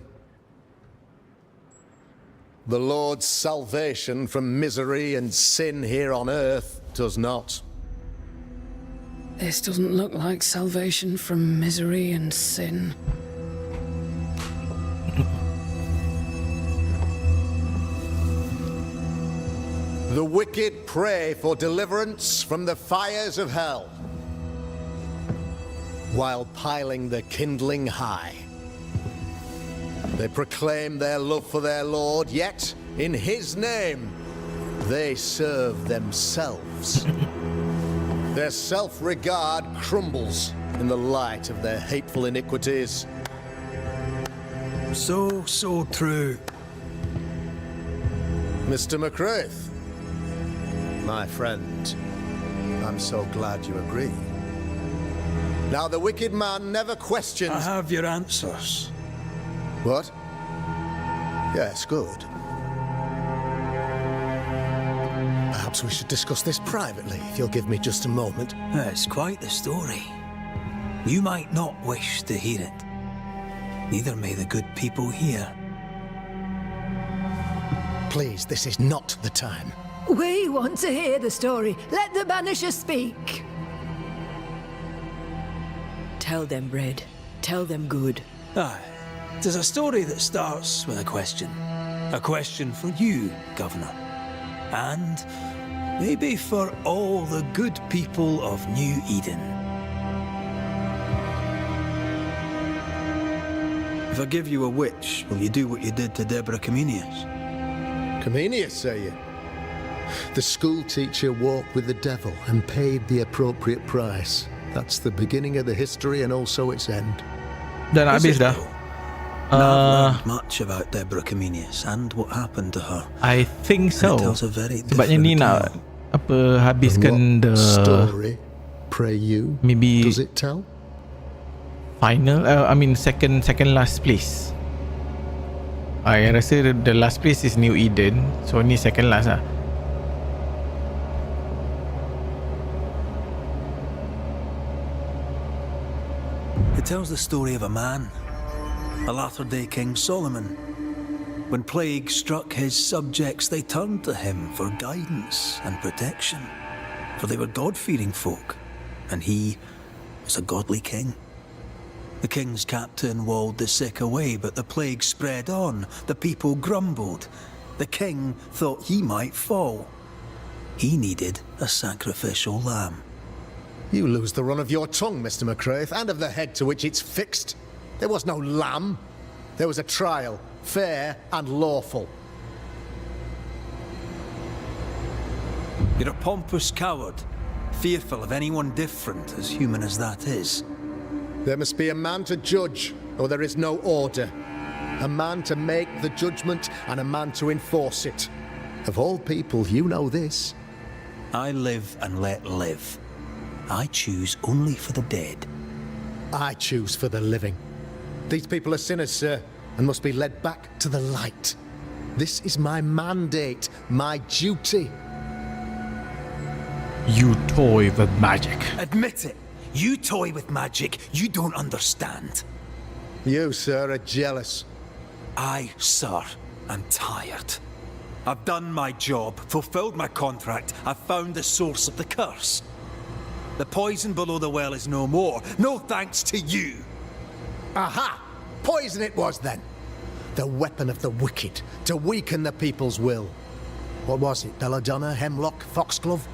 The Lord's salvation from misery and sin here on earth does not. This doesn't look like salvation from misery and sin. The wicked pray for deliverance from the fires of hell, while piling the kindling high. They proclaim their love for their Lord, yet, in His name, they serve themselves. Their self-regard crumbles in the light of their hateful iniquities. So true. Mr. McCraith, my friend, I'm so glad you agree. Now, the wicked man never questions... I have your answers. What? Yes, good. Perhaps we should discuss this privately, if you'll give me just a moment. It's quite the story. You might not wish to hear it. Neither may the good people here. Please, this is not the time. We want to hear the story. Let the Banishers speak. Tell them, Red. Tell them good. Aye. It is a story that starts with a question. A question for you, Governor. And maybe for all the good people of New Eden. If I give you a witch, will you do what you did to Deborah Comenius? Comenius, say you? The school teacher walked with the devil and paid the appropriate price. That's the beginning of the history and also its end. Dah nak habis dah. I've learned much about Deborah Comenius and what happened to her. I think so. It tells a very Sebabnya ni nak apa habiskan the story Krew? Maybe Does it tell? final, second last place. Yang rasa the last place is New Eden, so ni second last lah. It tells the story of a man, a latter-day King Solomon. When plague struck his subjects, they turned to him for guidance and protection, for they were God-fearing folk, and he was a godly king. The king's captain walled the sick away, but the plague spread on. The people grumbled. The king thought he might fall. He needed a sacrificial lamb. You lose the run of your tongue, Mr. McCraith, and of the head to which it's fixed. There was no lamb. There was a trial, fair and lawful. You're a pompous coward, fearful of anyone different, as human as that is. There must be a man to judge, or there is no order. A man to make the judgment, and a man to enforce it. Of all people, you know this. I live and let live. I choose only for the dead. I choose for the living. These people are sinners, sir, and must be led back to the light. This is my mandate, my duty. You toy with magic. Admit it. You toy with magic you don't understand. You, sir, are jealous. I, sir, am tired. I've done my job, fulfilled my contract, I've found the source of the curse. The poison below the well is no more, no thanks to you. Aha! Poison it was then. The weapon of the wicked, to weaken the people's will. What was it, belladonna, hemlock, foxglove?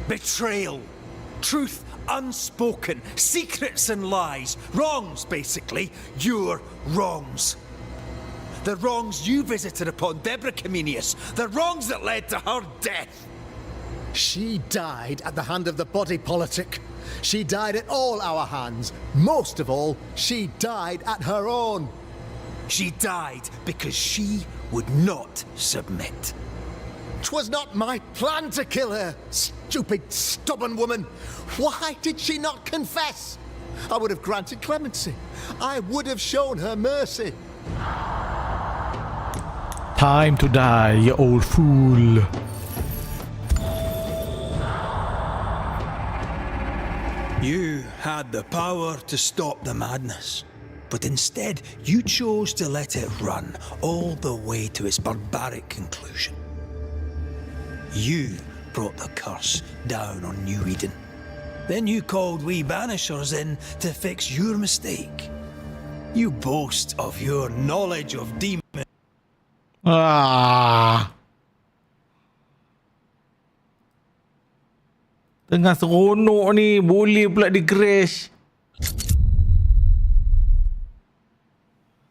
Betrayal. Truth unspoken, secrets and lies. Wrongs, basically. Your wrongs. The wrongs you visited upon Deborah Comenius. The wrongs that led to her death. She died at the hand of the body politic. She died at all our hands. Most of all, she died at her own. She died because she would not submit. 'Twas not my plan to kill her, stupid, stubborn woman. Why did she not confess? I would have granted clemency. I would have shown her mercy. Time to die, you old fool. You had the power to stop the madness, but instead you chose to let it run all the way to its barbaric conclusion. You brought the curse down on New Eden. Then you called we Banishers in to fix your mistake. You boast of your knowledge of demons. Tengah seronok ni, boleh pula di crash.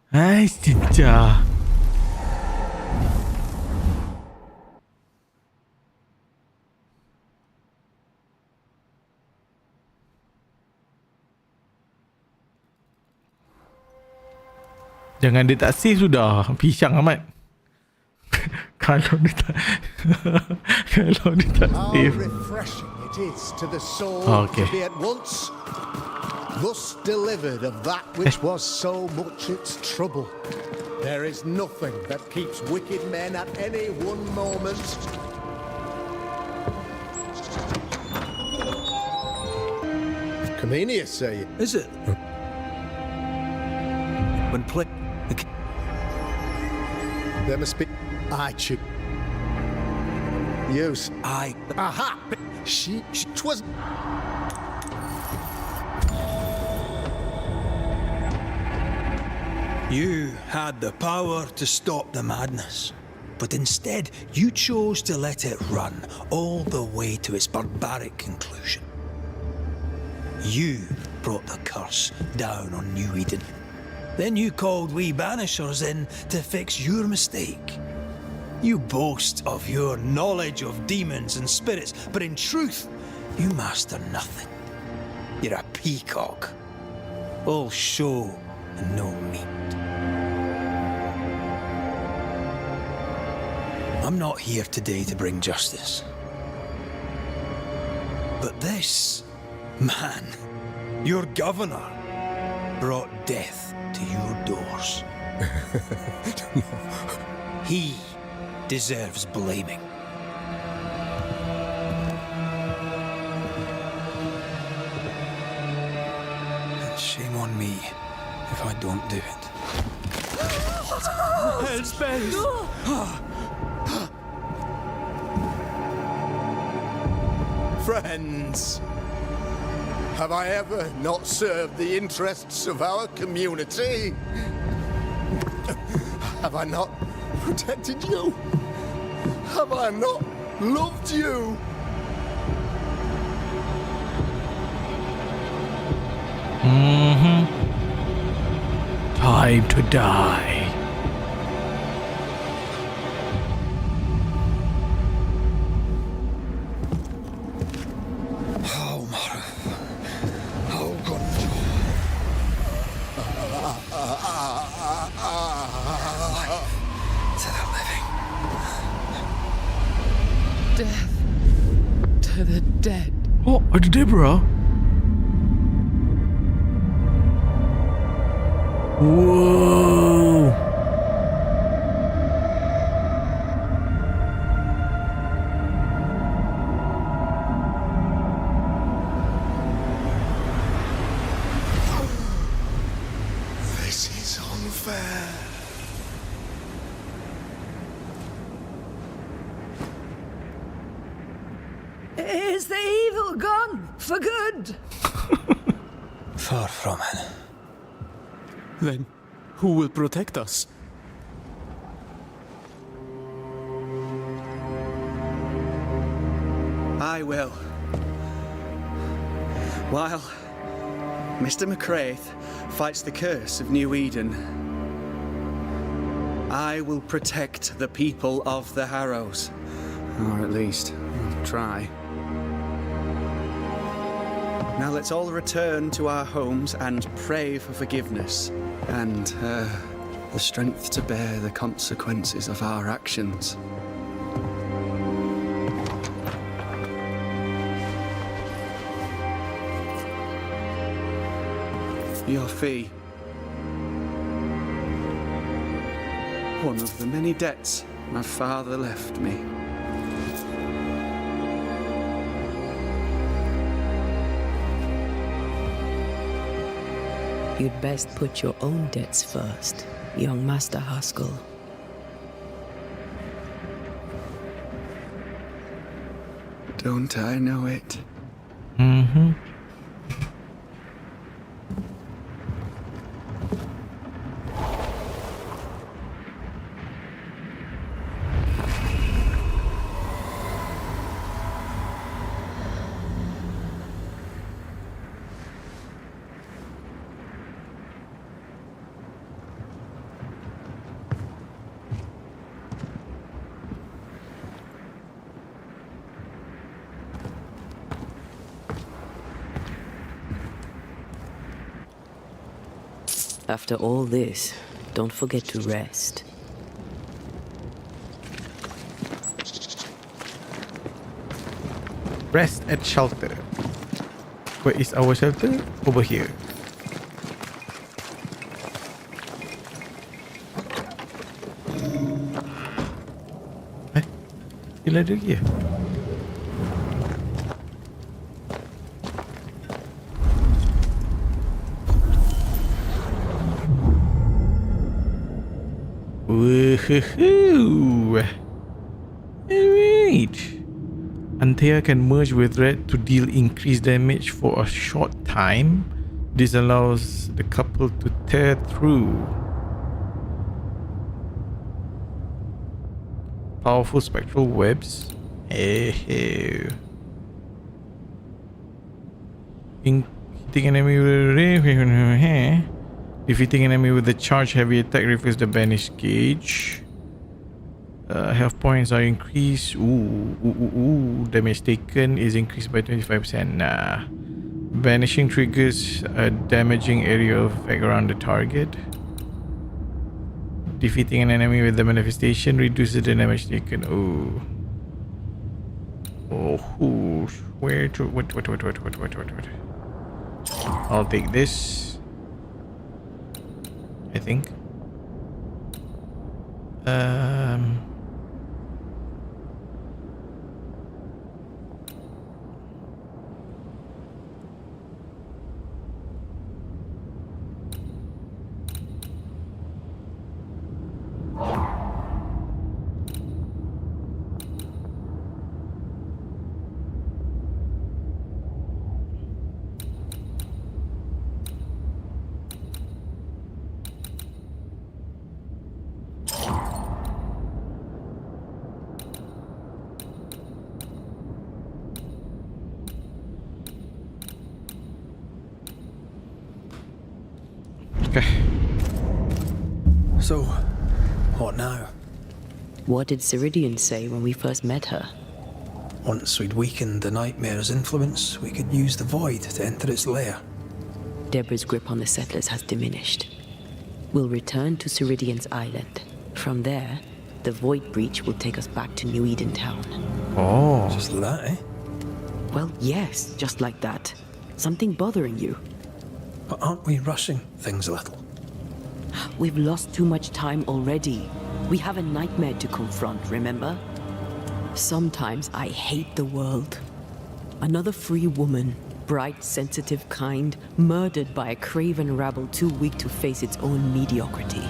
Hai, sejah. Jangan dia tak save sudah. Pisang amat. Kalau dia tak kalau dia tak save. How refreshing it is to the soul Okay. to be at once thus delivered of that which was so much its trouble. There is nothing that keeps wicked men at any one moment. Comenius, say you? Is it? When play... There must be... I choose... Use... Aha! She... 'Twas... You had the power to stop the madness, but instead you chose to let it run all the way to its barbaric conclusion. You brought the curse down on New Eden. Then you called we Banishers in to fix your mistake. You boast of your knowledge of demons and spirits, but in truth, you master nothing. You're a peacock. All show and no meat. I'm not here today to bring justice. But this Man, your governor brought death to your doors. He deserves blaming. And shame on me if I don't do it. Hell's bells! Friends, have I ever not served the interests of our community? Have I not protected you? Have I not loved you? Time to die. Oh, Mara. Oh, God. To the living. Death to the dead. Oh, ada Deborah. Whoa. This is unfair. Is the evil gone for good? Far from it. Then, who will protect us? I will. While Mr. McCraith fights the curse of New Eden, I will protect the people of the Harrows. Or at least, try. Now let's all return to our homes and pray for forgiveness and the strength to bear the consequences of our actions. Your fee. One of the many debts my father left me. You'd best put your own debts first, young Master Haskell. Don't I know it? Mm-hmm. After all this, don't forget to rest. Rest at shelter. Where is our shelter? Over here. Gila ada lagi ya? Woohoo! Alright. Anthea can merge with Red to deal increased damage for a short time. This allows the couple to tear through. Powerful spectral webs. Hitting enemy with defeating enemy with the charge heavy attack refills the banish gauge. Health points are increased. Ooh. Damage taken is increased by 25%. Nah. Banishing triggers a damaging area of effect around the target. Defeating an enemy with the manifestation reduces the damage taken. Oh, Where to? What? I'll take this. I think. So, what now? What did Ceridian say when we first met her? Once we'd weakened the nightmare's influence, we could use the void to enter its lair. Deborah's grip on the settlers has diminished. We'll return to Ceridian's island. From there, the void breach will take us back to New Eden Town. Oh. Just that, eh? Well, yes, just like that. Something bothering you. But aren't we rushing things a little? We've lost too much time already. We have a nightmare to confront, remember? Sometimes I hate the world. Another free woman, bright, sensitive, kind, murdered by a craven rabble too weak to face its own mediocrity.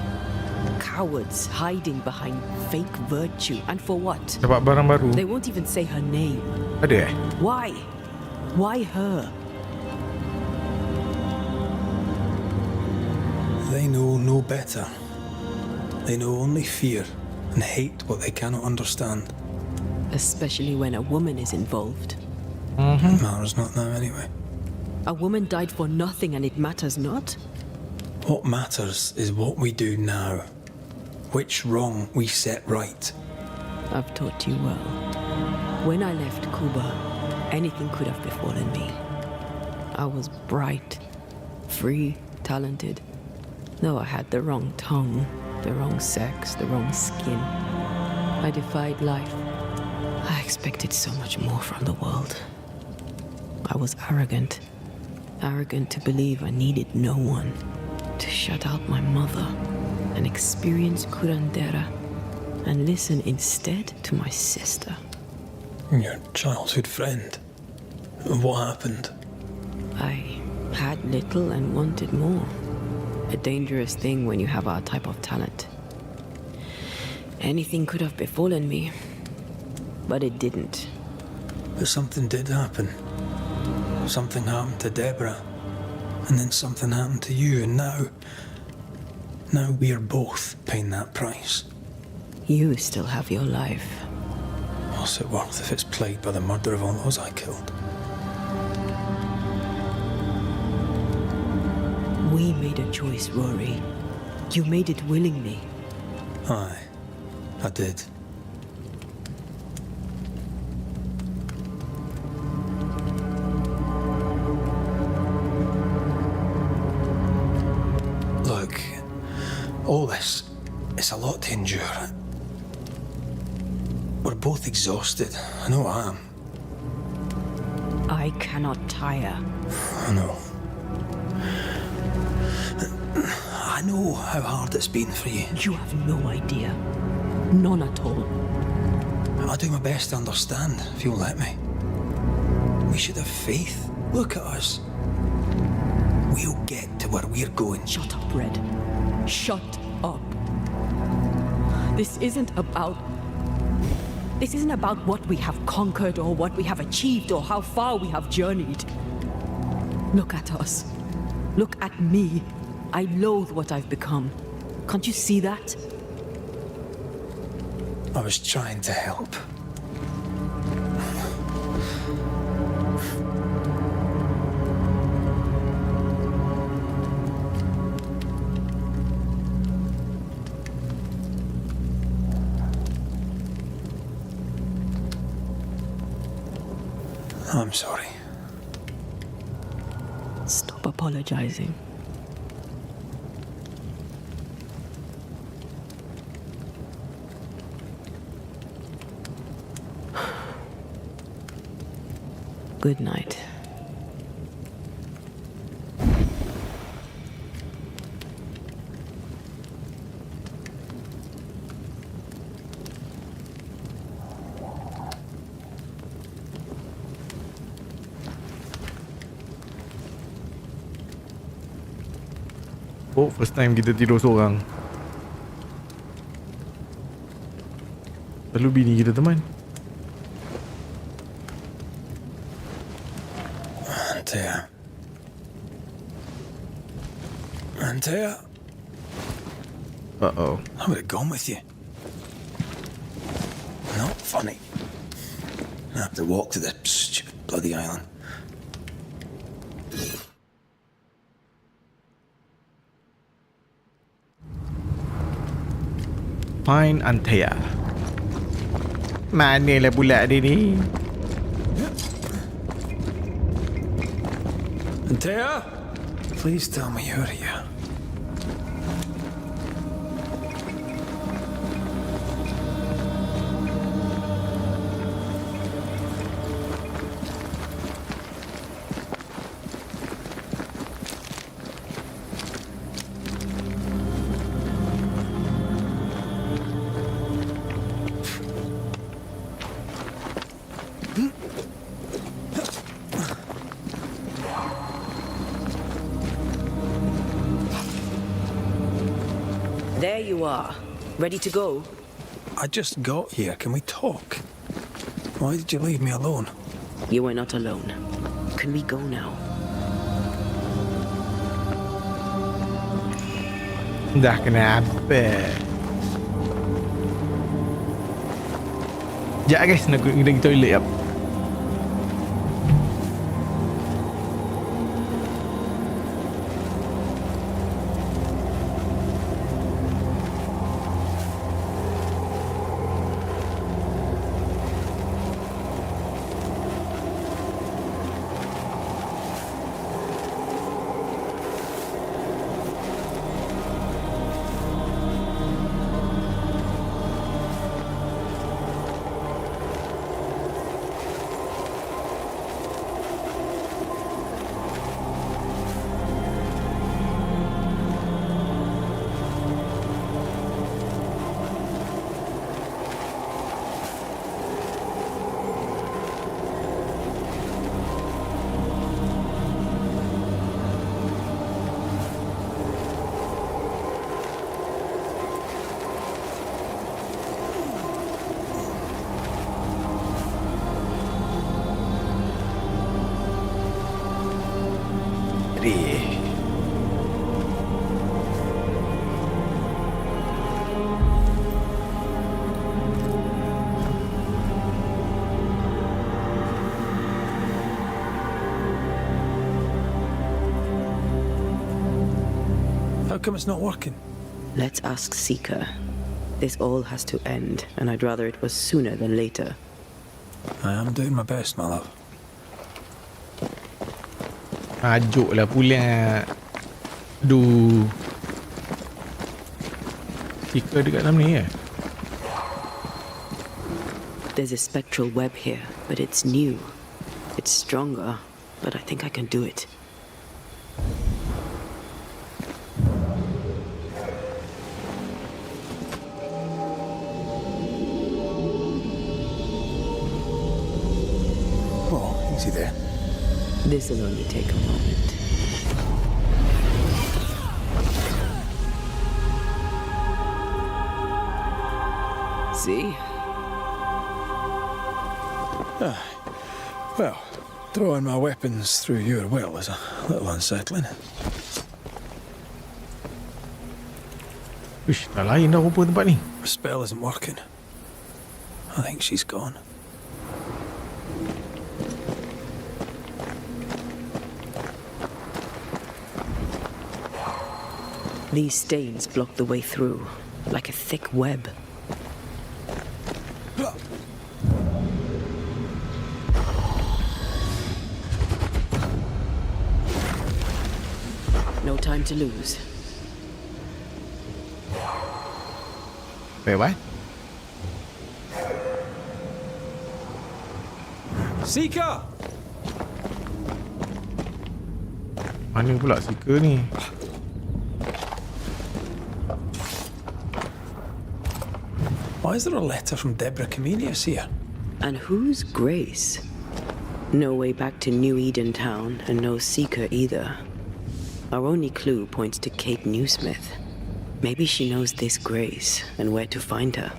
Cowards hiding behind fake virtue. And for what? Dapat barang baru. They won't even say her name. Ada. Why? Why her? They know no better. They know only fear and hate what they cannot understand. Especially when a woman is involved. It matters not now anyway. A woman died for nothing and it matters not? What matters is what we do now. Which wrong we set right. I've taught you well. When I left Cuba, anything could have befallen me. I was bright, free, talented. Though I had the wrong tongue, the wrong sex, the wrong skin. I defied life. I expected so much more from the world. I was arrogant. Arrogant to believe I needed no one. To shut out my mother and experience curandera. And listen instead to my sister. Your childhood friend. What happened? I had little and wanted more. A dangerous thing when you have our type of talent. Anything could have befallen me, but it didn't. But something did happen. Something happened to Deborah, and then something happened to you, and now we're both paying that price. You still have your life. What's it worth if it's plagued by the murder of all those I killed? We made a choice, Rory. You made it willingly. Aye, I did. Look, all this, it's a lot to endure. We're both exhausted. I know I am. I cannot tire. I know. I know how hard it's been for you. You have no idea. None at all. I'll do my best to understand, if you'll let me. We should have faith. Look at us. We'll get to where we're going. Shut up, Red. Shut up. This isn't about what we have conquered or what we have achieved or how far we have journeyed. Look at us. Look at me. I loathe what I've become. Can't you see that? I was trying to help. I'm sorry. Stop apologizing. good night. Oh, first time kita tidur seorang. Lalu bini kita teman. Antea. Uh-oh. I would have gone with you. Not funny. I have to walk to this stupid bloody island. Find Antea. Manalah pula dia ni? Antea? Please tell me you're here. There you are. Ready to go? I just got here. Can we talk? Why did you leave me alone? You were not alone. Can we go now? Dah kenapa? Sekejap guys, nak pergi toilet jap. How come it's not working? Let's ask Seeker. This all has to end, and I'd rather it was sooner than later. I am doing my best, my love. Ajuk lah pula. Aduh. Seeker dekat dalam ni eh? There's a spectral web here, but it's new. It's stronger, but I think I can do it. Easy there. This'll only take a moment. See? Well, throwing my weapons through your will is a little unsettling. Uish, dah lain dah rupa tempat ni. The spell isn't working. I think she's gone. These stains block the way through, like a thick web. No time to lose. Wait, what? Seeker! Mana pula seeker ni? Why is there a letter from Deborah Comenius here? And who's Grace? No way back to New Eden Town, and no seeker either. Our only clue points to Kate Newsmith. Maybe she knows this Grace and where to find her.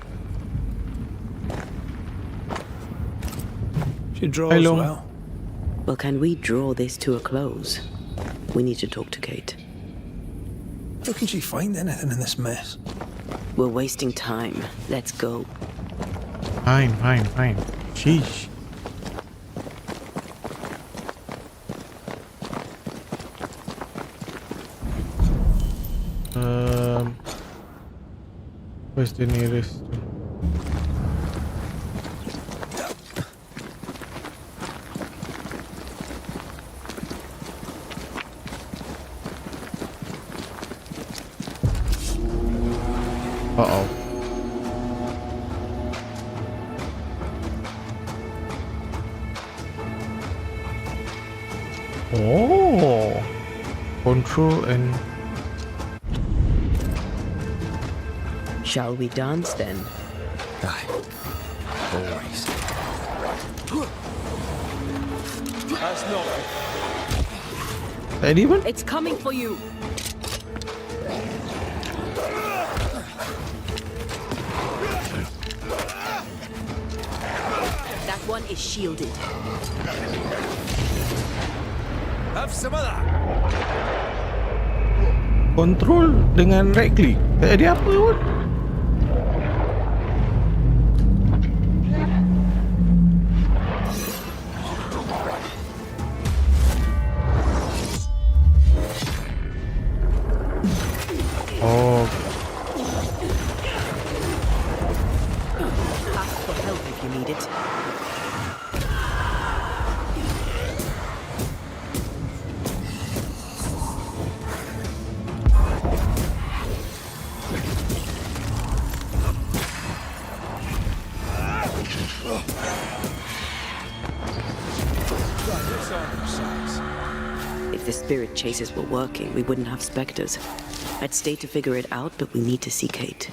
She draws Hello. well. Well, can we draw this to a close? We need to talk to Kate. How can she find anything in this mess? We're wasting time. Let's go. Fine. Sheesh. Where's the nearest? Uh-oh. Oh. Control and... Shall we dance then? Aye. Always. That's not... Anyone? It's coming for you. That one is shielded. Have some of that. Control dengan right click. Tak ada apa pun. Oh. Ask for help if you need it. If the spirit chases were working, we wouldn't have specters. I'd stay to figure it out, but we need to see Kate.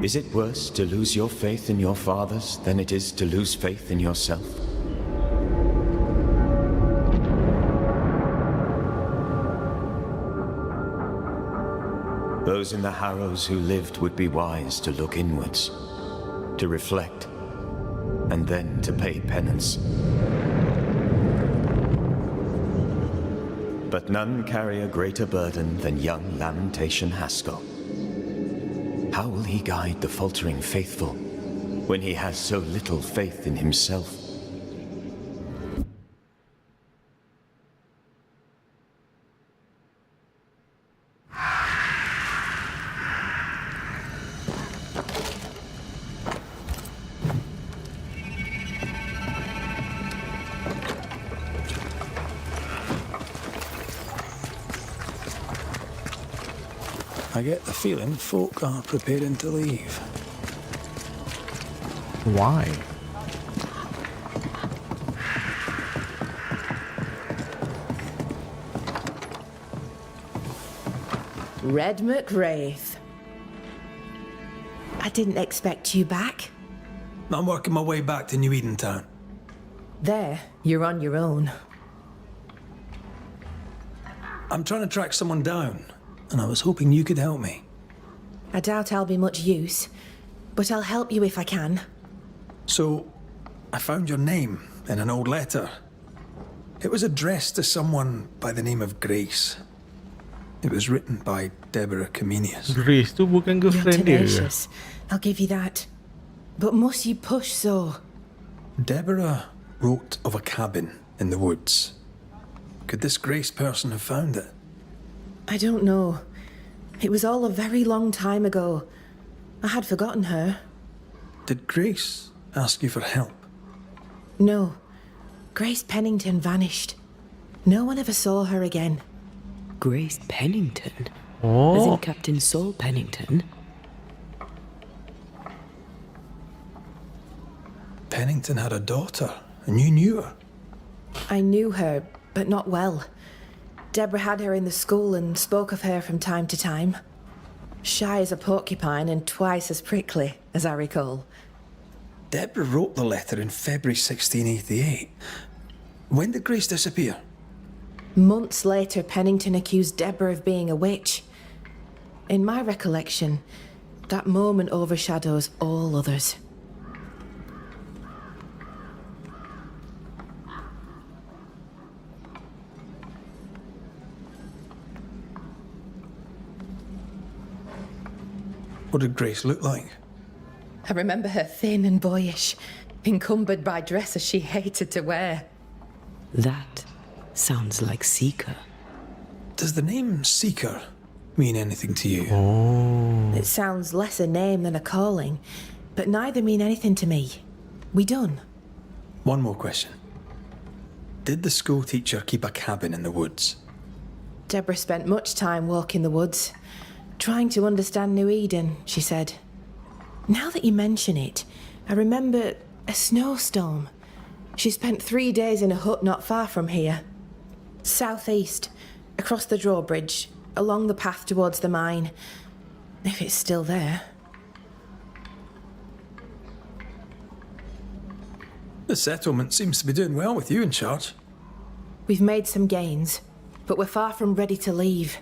Is it worse to lose your faith in your fathers than it is to lose faith in yourself? Those in the Harrows who lived would be wise to look inwards, to reflect, and then to pay penance. But none carry a greater burden than young Lamentation Haskell. How will he guide the faltering faithful when he has so little faith in himself? I get the feeling folk are preparing to leave. Why? Red McWraith. I didn't expect you back. I'm working my way back to New Eden Town. There, you're on your own. I'm trying to track someone down, and I was hoping you could help me. I doubt I'll be much use, but I'll help you if I can. So, I found your name in an old letter. It was addressed to someone by the name of Grace. It was written by Deborah Comenius. Grace tu bukan You're girlfriend dia. tenacious. I'll give you that. But must you push so? Deborah wrote of a cabin in the woods. Could this Grace person have found it? I don't know. It was all a very long time ago. I had forgotten her. Did Grace ask you for help? No. Grace Pennington vanished. No one ever saw her again. Grace Pennington? Oh. As in Captain Saul Pennington? Pennington had a daughter, and you knew her. I knew her, but not well. Deborah had her in the school and spoke of her from time to time. Shy as a porcupine and twice as prickly, as I recall. Deborah wrote the letter in February 1688. When did Grace disappear? Months later, Pennington accused Deborah of being a witch. In my recollection, that moment overshadows all others. What did Grace look like? I remember her thin and boyish, encumbered by dresses she hated to wear. That sounds like Seeker. Does the name Seeker mean anything to you? Oh. It sounds less a name than a calling, but neither mean anything to me. We done? One more question. Did the school teacher keep a cabin in the woods? Deborah spent much time walking the woods, trying to understand New Eden, she said. Now that you mention it, I remember a snowstorm. She spent 3 days in a hut not far from here. Southeast, across the drawbridge, along the path towards the mine. If it's still there. The settlement seems to be doing well with you in charge. We've made some gains, but we're far from ready to leave.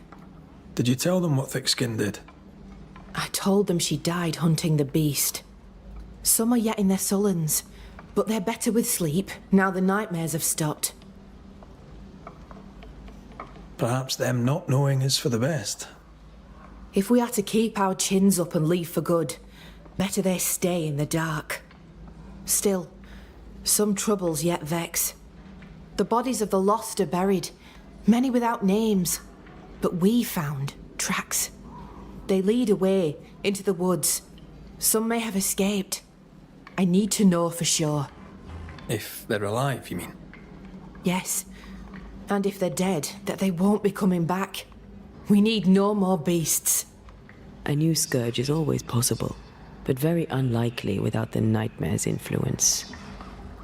Did you tell them what Thickskin did? I told them she died hunting the beast. Some are yet in their sullens, but they're better with sleep now the nightmares have stopped. Perhaps them not knowing is for the best. If we are to keep our chins up and leave for good, better they stay in the dark. Still, some troubles yet vex. The bodies of the lost are buried, many without names, but we found tracks. They lead away into the woods. Some may have escaped. I need to know for sure. If they're alive, you mean? Yes. And if they're dead, that they won't be coming back. We need no more beasts. A new scourge is always possible, but very unlikely without the nightmare's influence.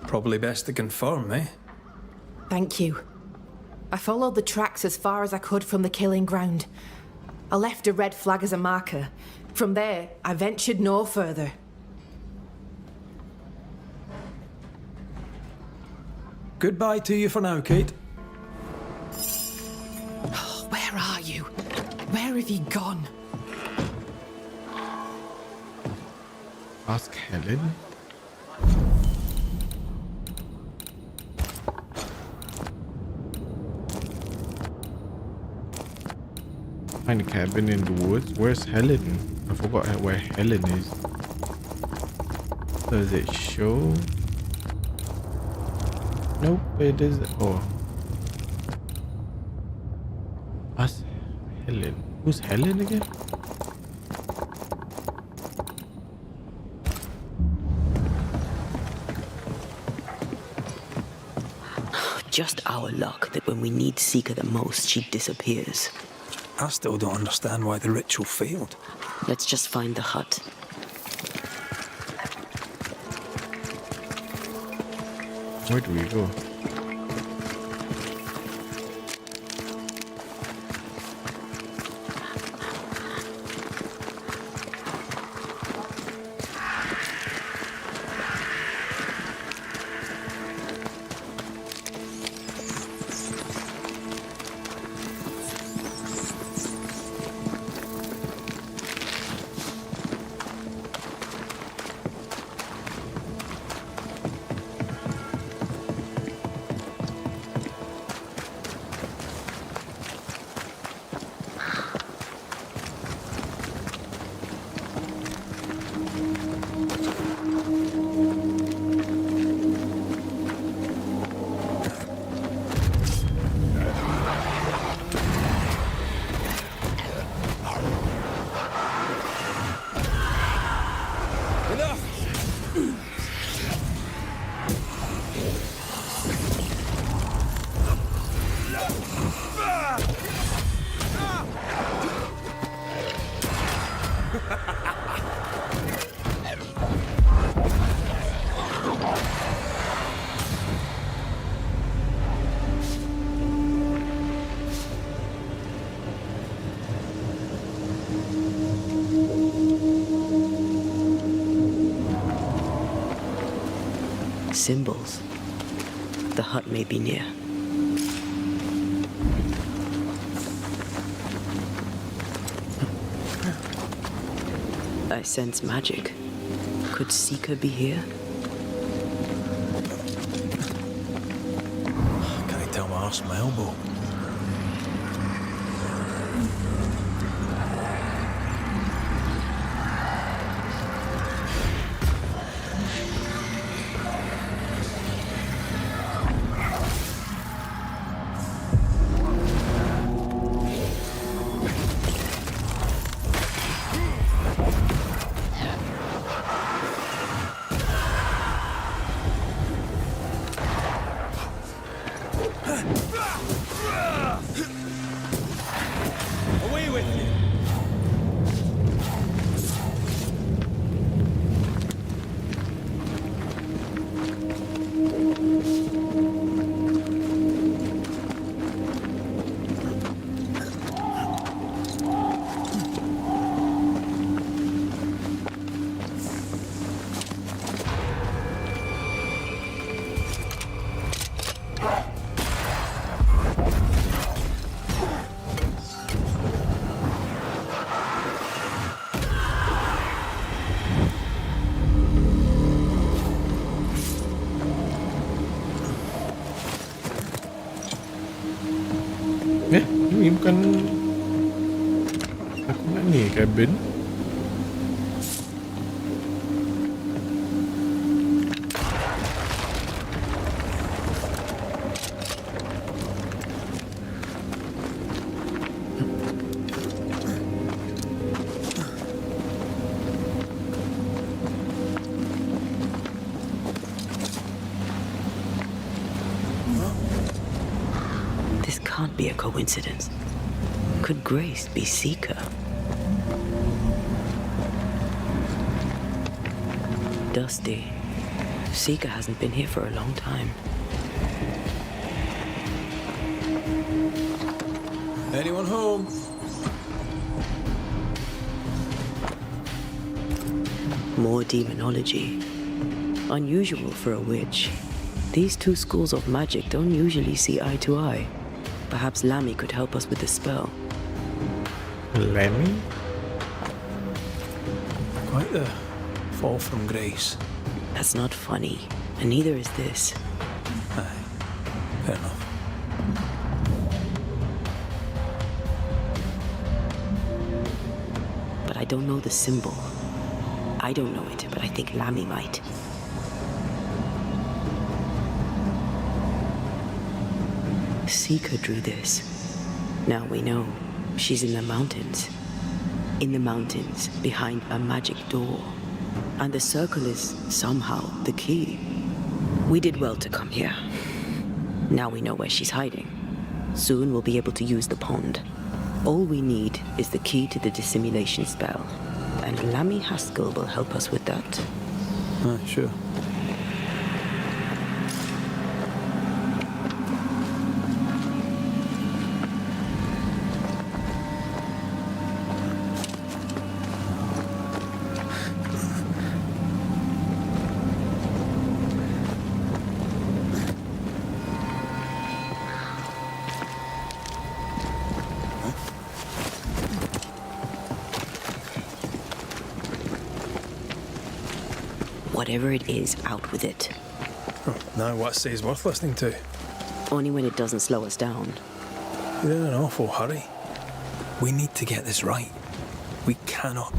Probably best to confirm, eh? Thank you. I followed the tracks as far as I could from the killing ground. I left a red flag as a marker. From there, I ventured no further. Goodbye to you for now, Kate. Where are you? Where have you gone? Ask Helen. Find a cabin in the woods. Where's Helen? I forgot where Helen is. Does it show? Nope, it isn't. Oh. Ask Helen. Who's Helen again? Just our luck that when we need Seeker the most, she disappears. I still don't understand why the ritual failed. Let's just find the hut. Where do we go? Symbols. The hut may be near. I sense magic. Could Seeker be here? Can I tell my arse from my elbow? Away with you! Ini bukan aku nak ni cabin. This can't be a coincidence. Could Grace be Seeker? Dusty. Seeker hasn't been here for a long time. Anyone home? More demonology. Unusual for a witch. These two schools of magic don't usually see eye to eye. Perhaps Lammy could help us with the spell. Lammy? Quite the fall from grace. That's not funny, and neither is this. Aye, fair enough. But I don't know the symbol. I don't know it, but I think Lammy might. Seeker drew this. Now we know she's in the mountains. In the mountains, behind a magic door. And the circle is, somehow, the key. We did well to come here. Now we know where she's hiding. Soon we'll be able to use the pond. All we need is the key to the dissimulation spell. And Lammy Haskell will help us with that. Sure. Whatever it is, out with it. Now what say's worth listening to? Only when it doesn't slow us down. You're in an awful hurry. We need to get this right. We cannot.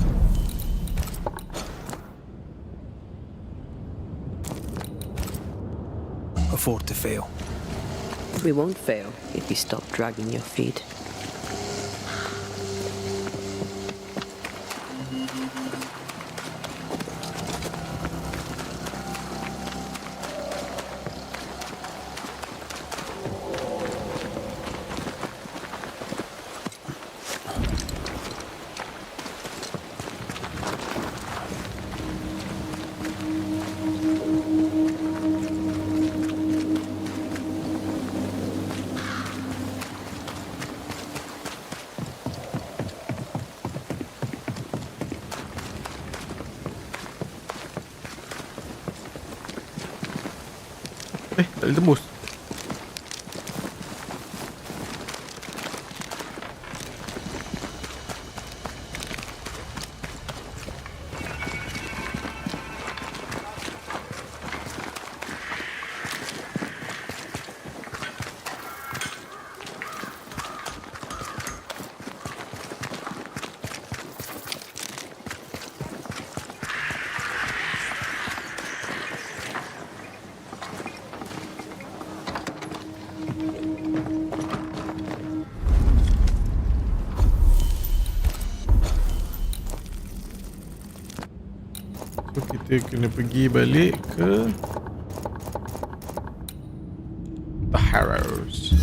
afford to fail. We won't fail if you stop dragging your feet. Tak boleh tembus. Kita kena pergi balik ke The Harrows.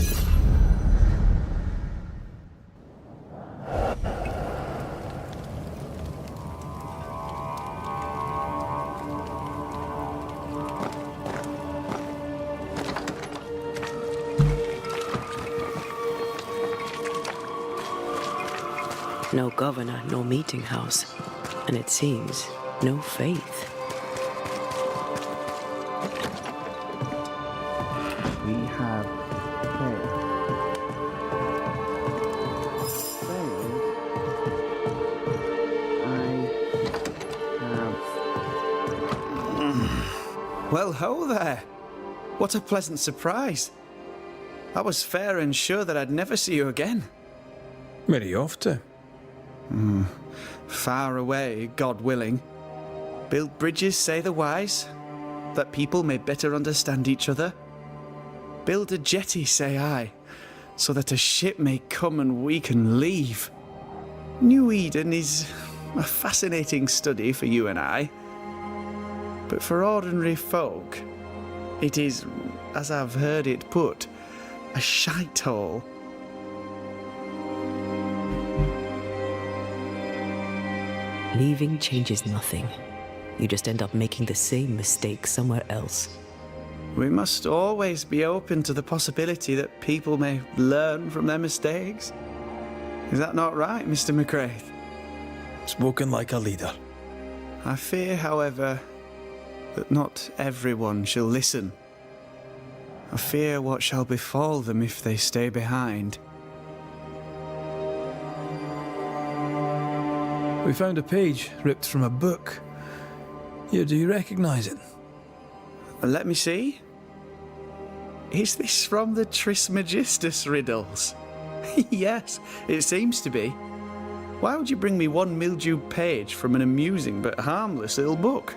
No governor, no meeting house. And it seems no faith. We have failed. I have. Well, ho there! What a pleasant surprise. I was fair and sure that I'd never see you again. Where are you off to? Far away, God willing. Build bridges, say the wise, that people may better understand each other. Build a jetty, say I, so that a ship may come and we can leave. New Eden is a fascinating study for you and I. But for ordinary folk, it is, as I've heard it put, a shite hole. Leaving changes nothing. You just end up making the same mistake somewhere else. We must always be open to the possibility that people may learn from their mistakes. Is that not right, Mr. McCraith? Spoken like a leader. I fear, however, that not everyone shall listen. I fear what shall befall them if they stay behind. We found a page ripped from a book. Here, do you recognize it? Let me see. Is this from the Trismegistus riddles? Yes, it seems to be. Why would you bring me one mildewed page from an amusing but harmless little book?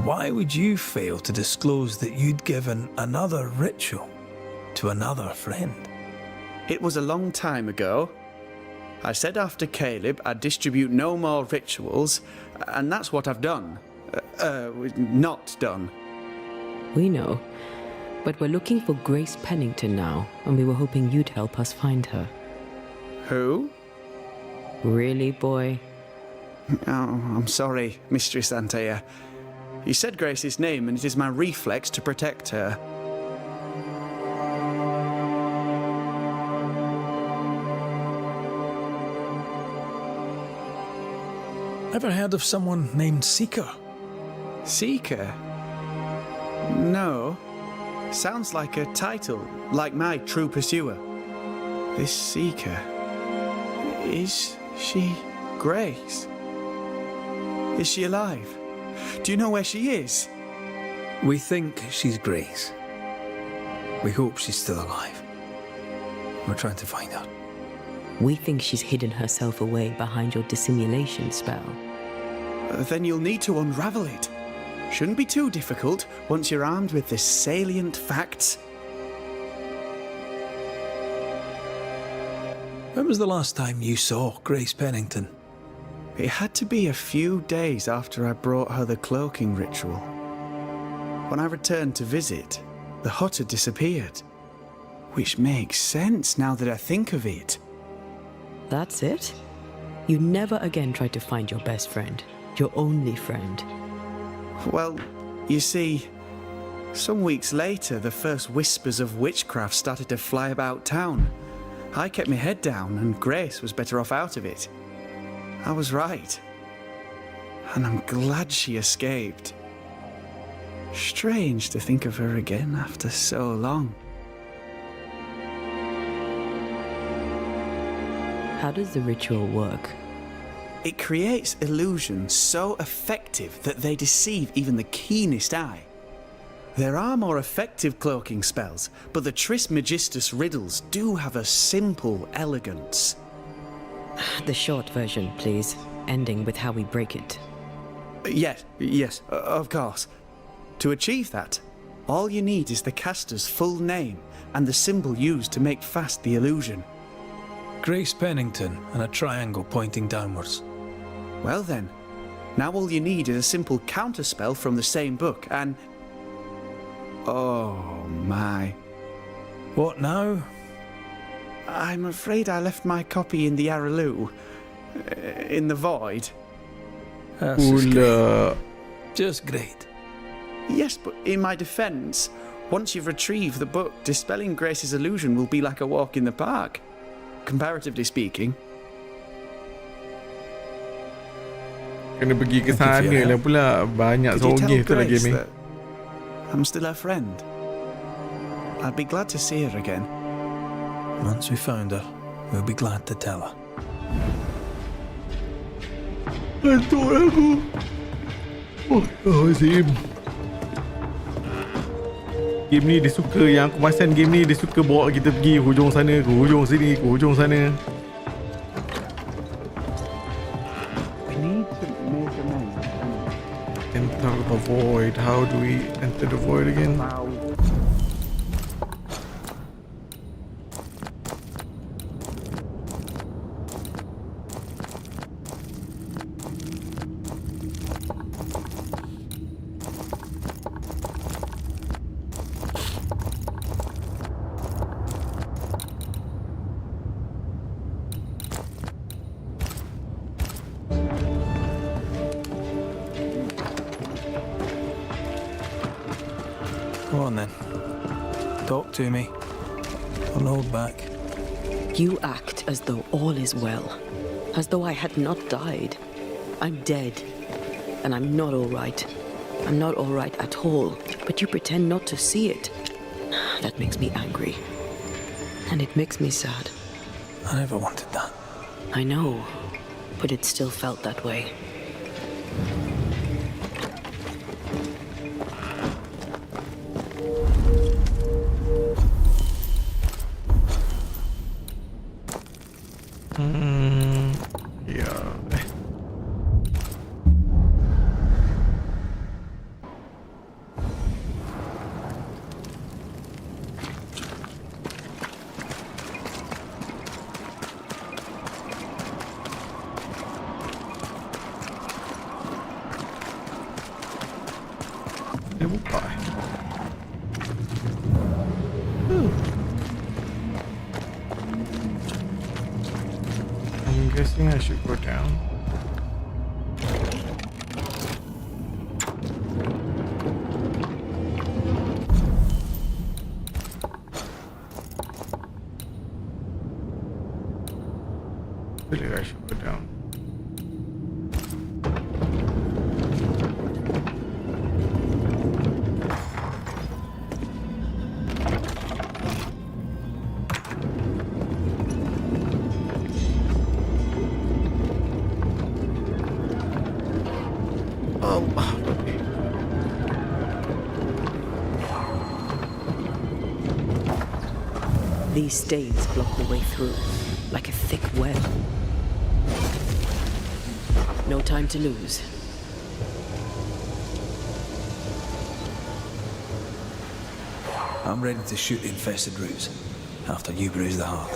Why would you fail to disclose that you'd given another ritual to another friend? It was a long time ago. I said after Caleb I'd distribute no more rituals, and that's what I've done. Not done. We know. But we're looking for Grace Pennington now, and we were hoping you'd help us find her. Who? Really, boy? Oh, I'm sorry, Mistress Antea. You said Grace's name, and it is my reflex to protect her. Ever heard of someone named Seeker? Seeker? No. Sounds like a title, like my true pursuer. This Seeker... Is she Grace? Is she alive? Do you know where she is? We think she's Grace. We hope she's still alive. We're trying to find her. We think she's hidden herself away behind your dissimulation spell. Then you'll need to unravel it. Shouldn't be too difficult once you're armed with the salient facts. When was the last time you saw Grace Pennington? It had to be a few days after I brought her the cloaking ritual. When I returned to visit, the hut had disappeared. Which makes sense now that I think of it. That's it? You never again tried to find your best friend, your only friend. Well, you see, some weeks later, the first whispers of witchcraft started to fly about town. I kept my head down, and Grace was better off out of it. I was right. And I'm glad she escaped. Strange to think of her again after so long. How does the ritual work? It creates illusions so effective that they deceive even the keenest eye. There are more effective cloaking spells, but the Trismegistus riddles do have a simple elegance. The short version, please, ending with how we break it. Yes, of course. To achieve that, all you need is the caster's full name and the symbol used to make fast the illusion. Grace Pennington and a triangle pointing downwards. Well then, now all you need is a simple counterspell from the same book and... Oh my. What now? I'm afraid I left my copy in the Araloo. In the void. That's just great. Just great. Yes, but in my defense, once you've retrieved the book, dispelling Grace's illusion will be like a walk in the park. Comparatively speaking. Kena pergi ke sana lah pula. Banyak sogeh tu lagi ni. I'm still her friend. I'd be glad to see her again. Once we found her, we'll be glad to tell her. Hantuk aku. Oh, Zim. Game ni dia suka, yang aku perasan game ni dia suka bawa kita pergi hujung sana, ke hujung sini, ke hujung sana. We need to make a name. Enter the void. How do we enter the void again? Go on then. Talk to me. Don't hold back. You act as though all is well, as though I had not died. I'm dead, and I'm not all right. I'm not all right at all, but you pretend not to see it. That makes me angry, and it makes me sad. I never wanted that. I know, but it still felt that way. I'm guessing I should go down. I believe I should go down. These stains block the way through, like a thick web. No time to lose. I'm ready to shoot the infested roots after you bruise the heart.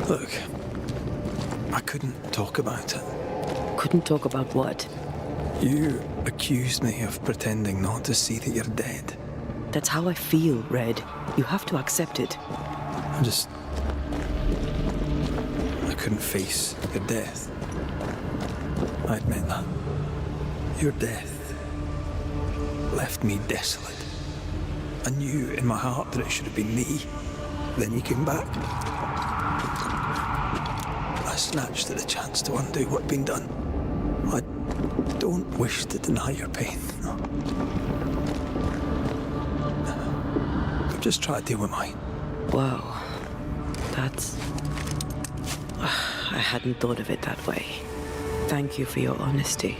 Look, I couldn't talk about it. Couldn't talk about what? You accused me of pretending not to see that you're dead. That's how I feel, Red. You have to accept it. I couldn't face your death. I admit that. Your death left me desolate. I knew in my heart that it should have been me. Then you came back. I snatched at the chance to undo what'd been done. I don't wish to deny your pain. No. I've just tried to deal with mine. Wow. That's... I hadn't thought of it that way. Thank you for your honesty.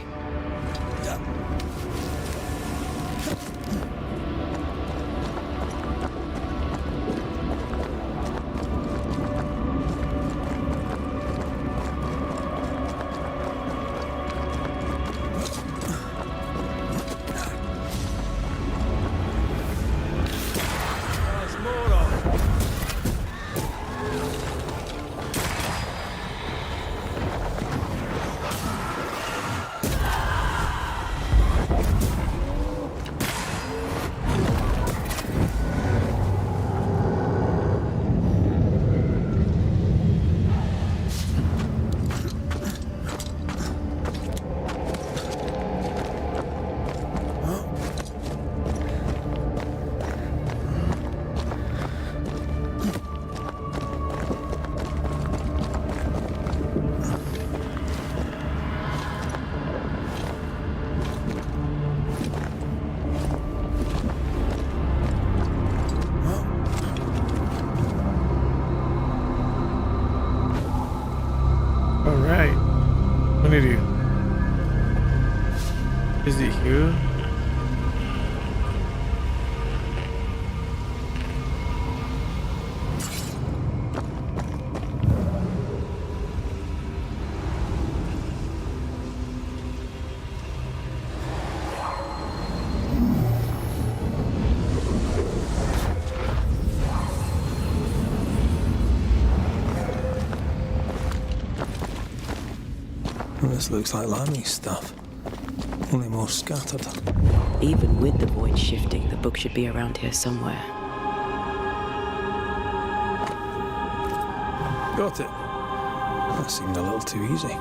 Alright. What did you? Is it here? This looks like Lami's stuff. Only more scattered. Even with the void shifting, the book should be around here somewhere. Got it. That seemed a little too easy.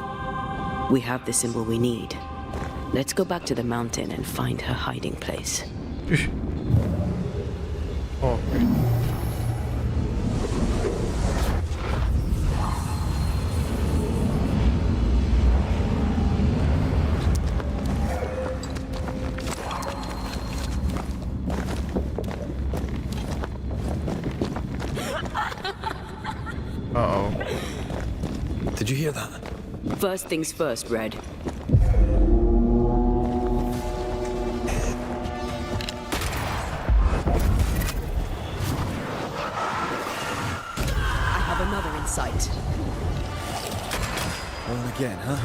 We have the symbol we need. Let's go back to the mountain and find her hiding place. Oh, okay. Uh-oh. Did you hear that? First things first, Red. I have another in sight. On again, huh?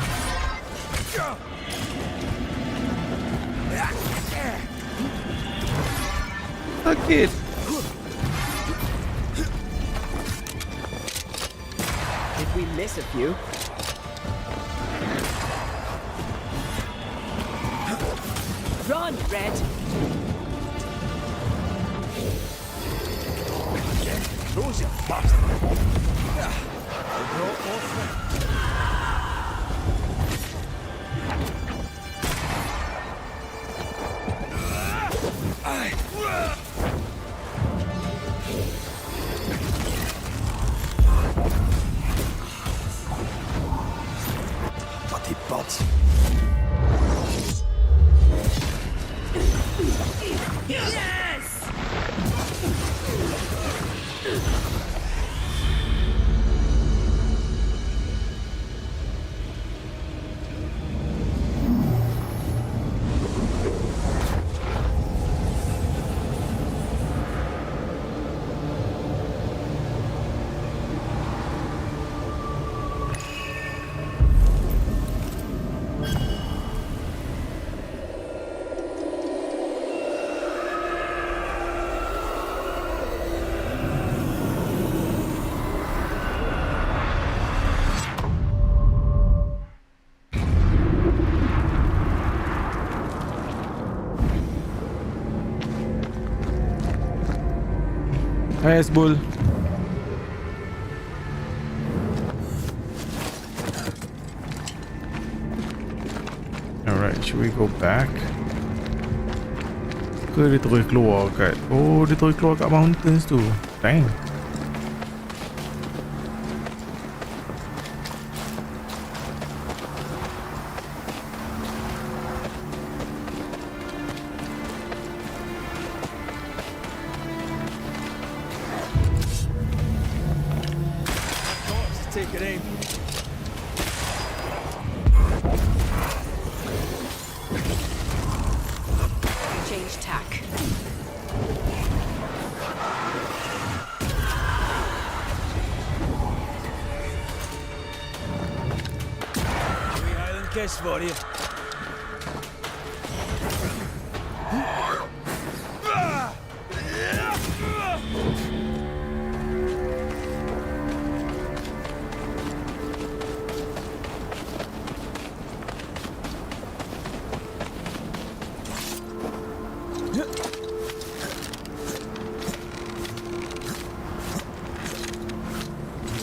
Fuck it. Did we miss a few? Run, Red! Those you bastard! They brought more friends. Bloody bots. Yes! Rest, Bull. Alright, should we go back? Ke dia terus keluar kat... Oh, dia terus keluar kat mountains tu. Dang. Take it aim. Change tack. Island kiss for you.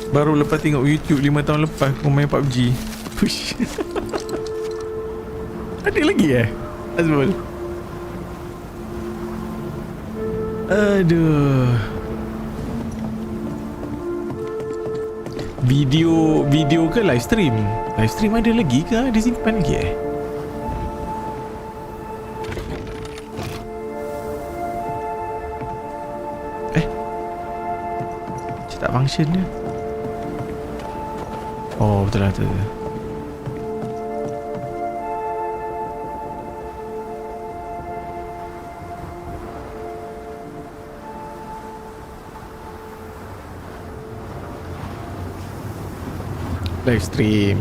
Baru lepas tengok YouTube 5 tahun lepas aku main PUBG. Push. Ada lagi Azmul? Aduh. Video ke live stream? Live stream ada lagi ke? Dia simpan lagi tak function dia. Oh, betul lah tu. Live stream.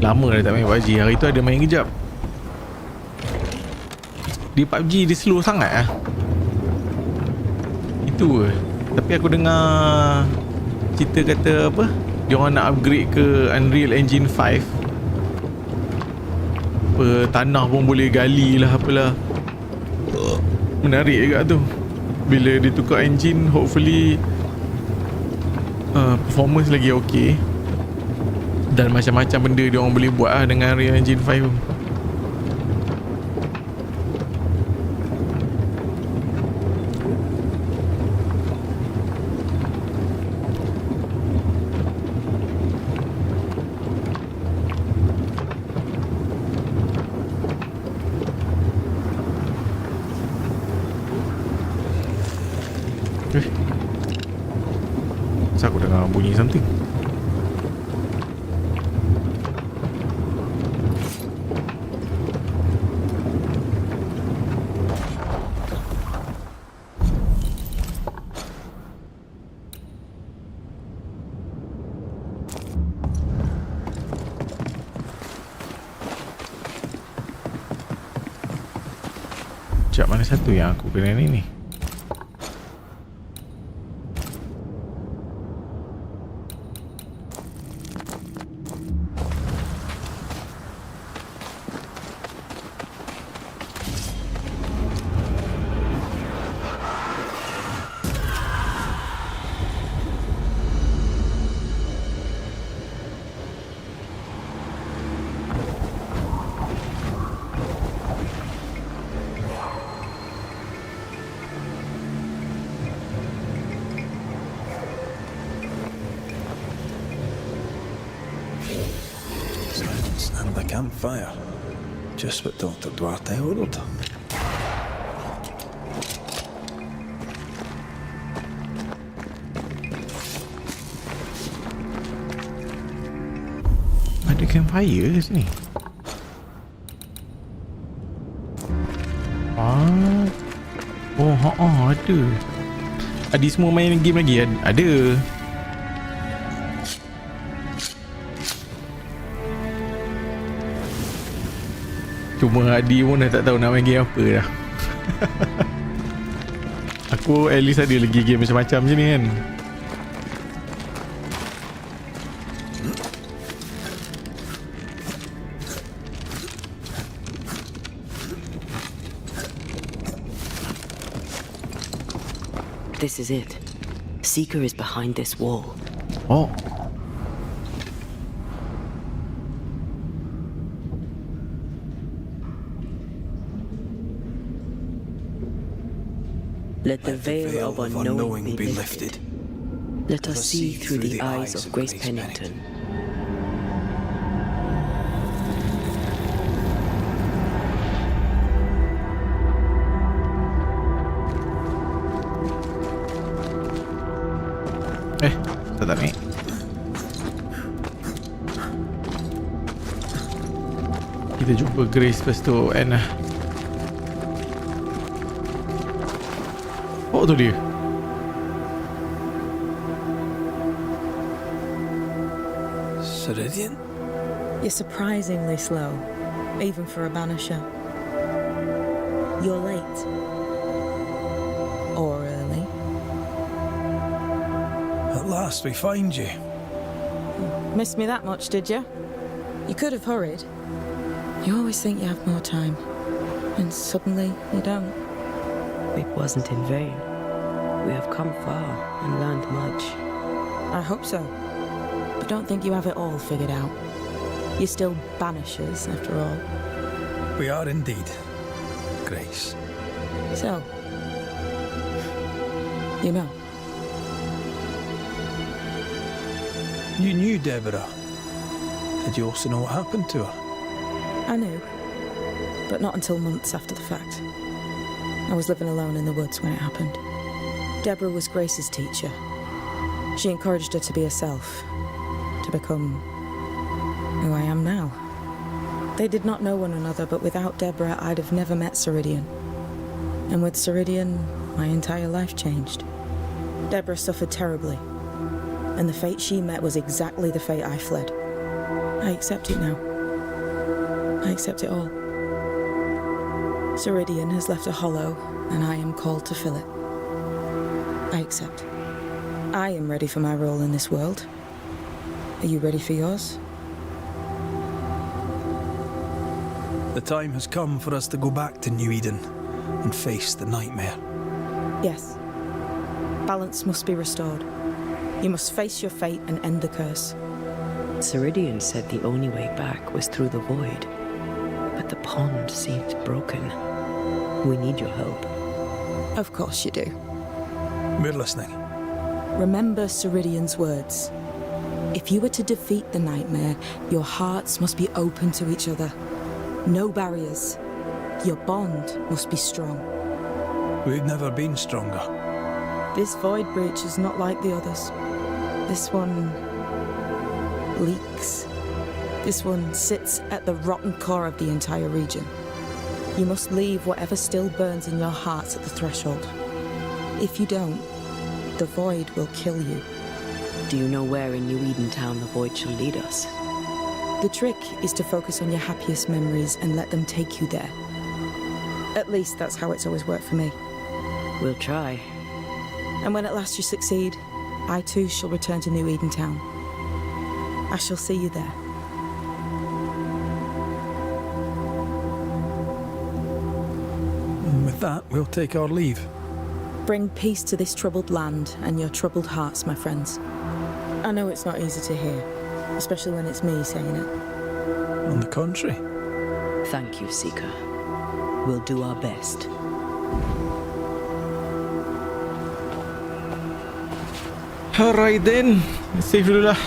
Lama dah tak main PUBG. Hari tu ada main kejap. Di PUBG dia slow sangat Itu je. Tapi aku dengar cerita kata apa, dia orang nak upgrade ke Unreal Engine 5. Apa, tanah pun boleh gali lah apalah. Menarik juga tu. Bila dia tukar engine, hopefully performance lagi okey. Dan macam-macam benda dia orang boleh buat dengan Unreal Engine 5 tu. Aku dengar bunyi something. Sekejap, mana satu yang aku kena ni? And the campfire. Just what Dr. Duarte ordered. Ada campfire ke sini? Oh, ada. Adi semua main game lagi? Ada. Cuma Adi pun dah tak tahu nak main game apa dah. Aku at least ada lagi game macam-macam macam ni kan. This is it. Seeker is behind this wall. Oh. Let the veil of unknowing be lifted. Let us see through the eyes of Grace Pennington. Tak ni. Kita jumpa Grace lepas tu Anna. Oh tu dia. Ceridian? You're surprisingly slow, even for a Banisher. You're late. Or early. At last we find you. Missed me that much, did you? You could have hurried. You always think you have more time, and suddenly you don't. It wasn't in vain. We have come far and learned much. I hope so. But don't think you have it all figured out. You're still Banishers, after all. We are indeed, Grace. So, you know. You knew Deborah. Did you also know what happened to her? I knew, but not until months after the fact. I was living alone in the woods when it happened. Deborah was Grace's teacher. She encouraged her to be herself, to become who I am now. They did not know one another, but without Deborah, I'd have never met Ceridian. And with Ceridian, my entire life changed. Deborah suffered terribly, and the fate she met was exactly the fate I fled. I accept it now. I accept it all. Ceridian has left a hollow, and I am called to fill it. I accept. I am ready for my role in this world. Are you ready for yours? The time has come for us to go back to New Eden and face the nightmare. Yes. Balance must be restored. You must face your fate and end the curse. Ceridian said the only way back was through the void. But the pond seems broken. We need your help. Of course you do. We're listening. Remember Ceridian's words. If you were to defeat the nightmare, your hearts must be open to each other. No barriers. Your bond must be strong. We've never been stronger. This void breach is not like the others. This one leaks. This one sits at the rotten core of the entire region. You must leave whatever still burns in your hearts at the threshold. If you don't, the void will kill you. Do you know where in New Eden Town the void shall lead us? The trick is to focus on your happiest memories and let them take you there. At least that's how it's always worked for me. We'll try. And when at last you succeed, I too shall return to New Eden Town. I shall see you there. And with that, we'll take our leave. Bring peace to this troubled land and your troubled hearts, my friends. I know it's not easy to hear, especially when it's me saying it. On the contrary. Thank you, Seeker. We'll do our best. Alright then. Save dulu lah.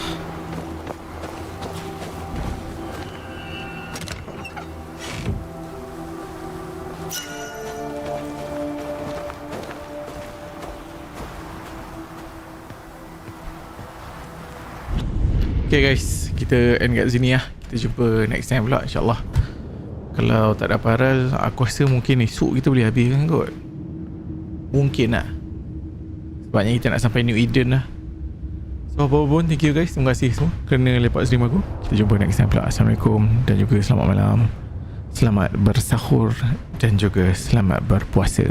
Okay guys, kita end kat sini lah. Kita jumpa next time pula insyaAllah. Kalau tak ada paral, aku rasa mungkin esok kita boleh habiskan kot. Mungkin lah. Sebabnya kita nak sampai New Eden lah. So apa pun, thank you guys. Terima kasih semua kerana lepak stream aku. Kita jumpa next time pula. Assalamualaikum dan juga selamat malam. Selamat bersahur dan juga selamat berpuasa.